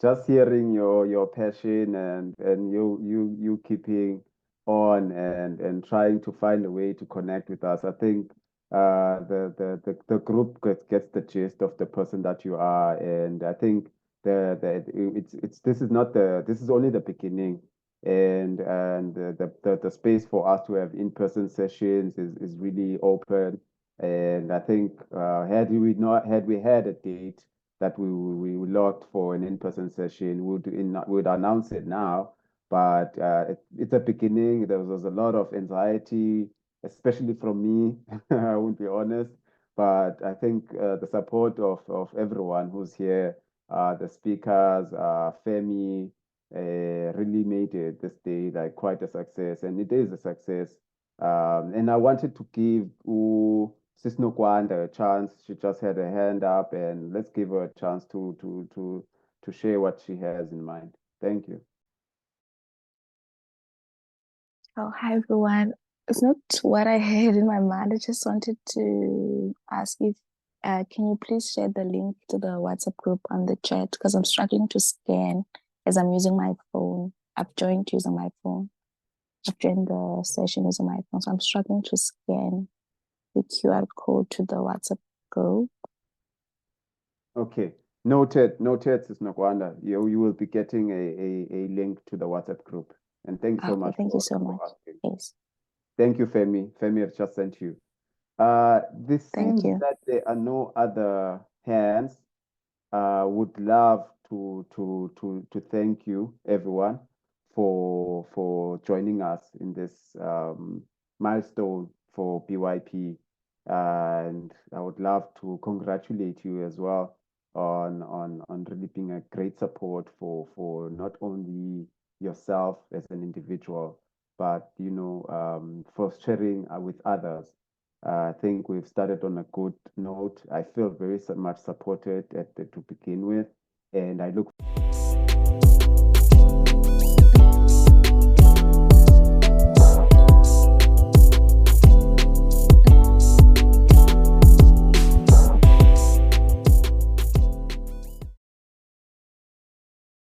just hearing your passion and you keeping on and trying to find a way to connect with us. I think the group gets the gist of the person that you are. And I think this is only the beginning. And the space for us to have in-person sessions is really open. And I think had we had a date that we locked for an in-person session, we'd announce it now. But it's a beginning. There was a lot of anxiety, especially from me. I won't be honest. But I think the support of everyone who's here, the speakers, Femi, really made it this day like quite a success, and it is a success. And I wanted to give Sis Nokwanda a chance. She just had her hand up, and let's give her a chance to share what she has in mind. Thank you. Oh, hi everyone. It's not what I had in my mind. I just wanted to ask if can you please share the link to the WhatsApp group on the chat, because I'm struggling to scan as I'm using my phone. I've joined using my phone. I've joined the session using my phone, so I'm struggling to scan the QR code to the WhatsApp group. Okay, noted, Sis Nokwanda. You will be getting a link to the WhatsApp group. And thank you so Okay, much thank you so for much. asking. Yes, Thank you, Femi. Femi has just sent you. This thank seems you. that there are no other hands. Would love to thank you, everyone, for joining us in this milestone for BYP. And I would love to congratulate you as well on really being a great support for not only yourself as an individual, but for sharing with others. I think we've started on a good note. I feel very much supported to begin with, and I look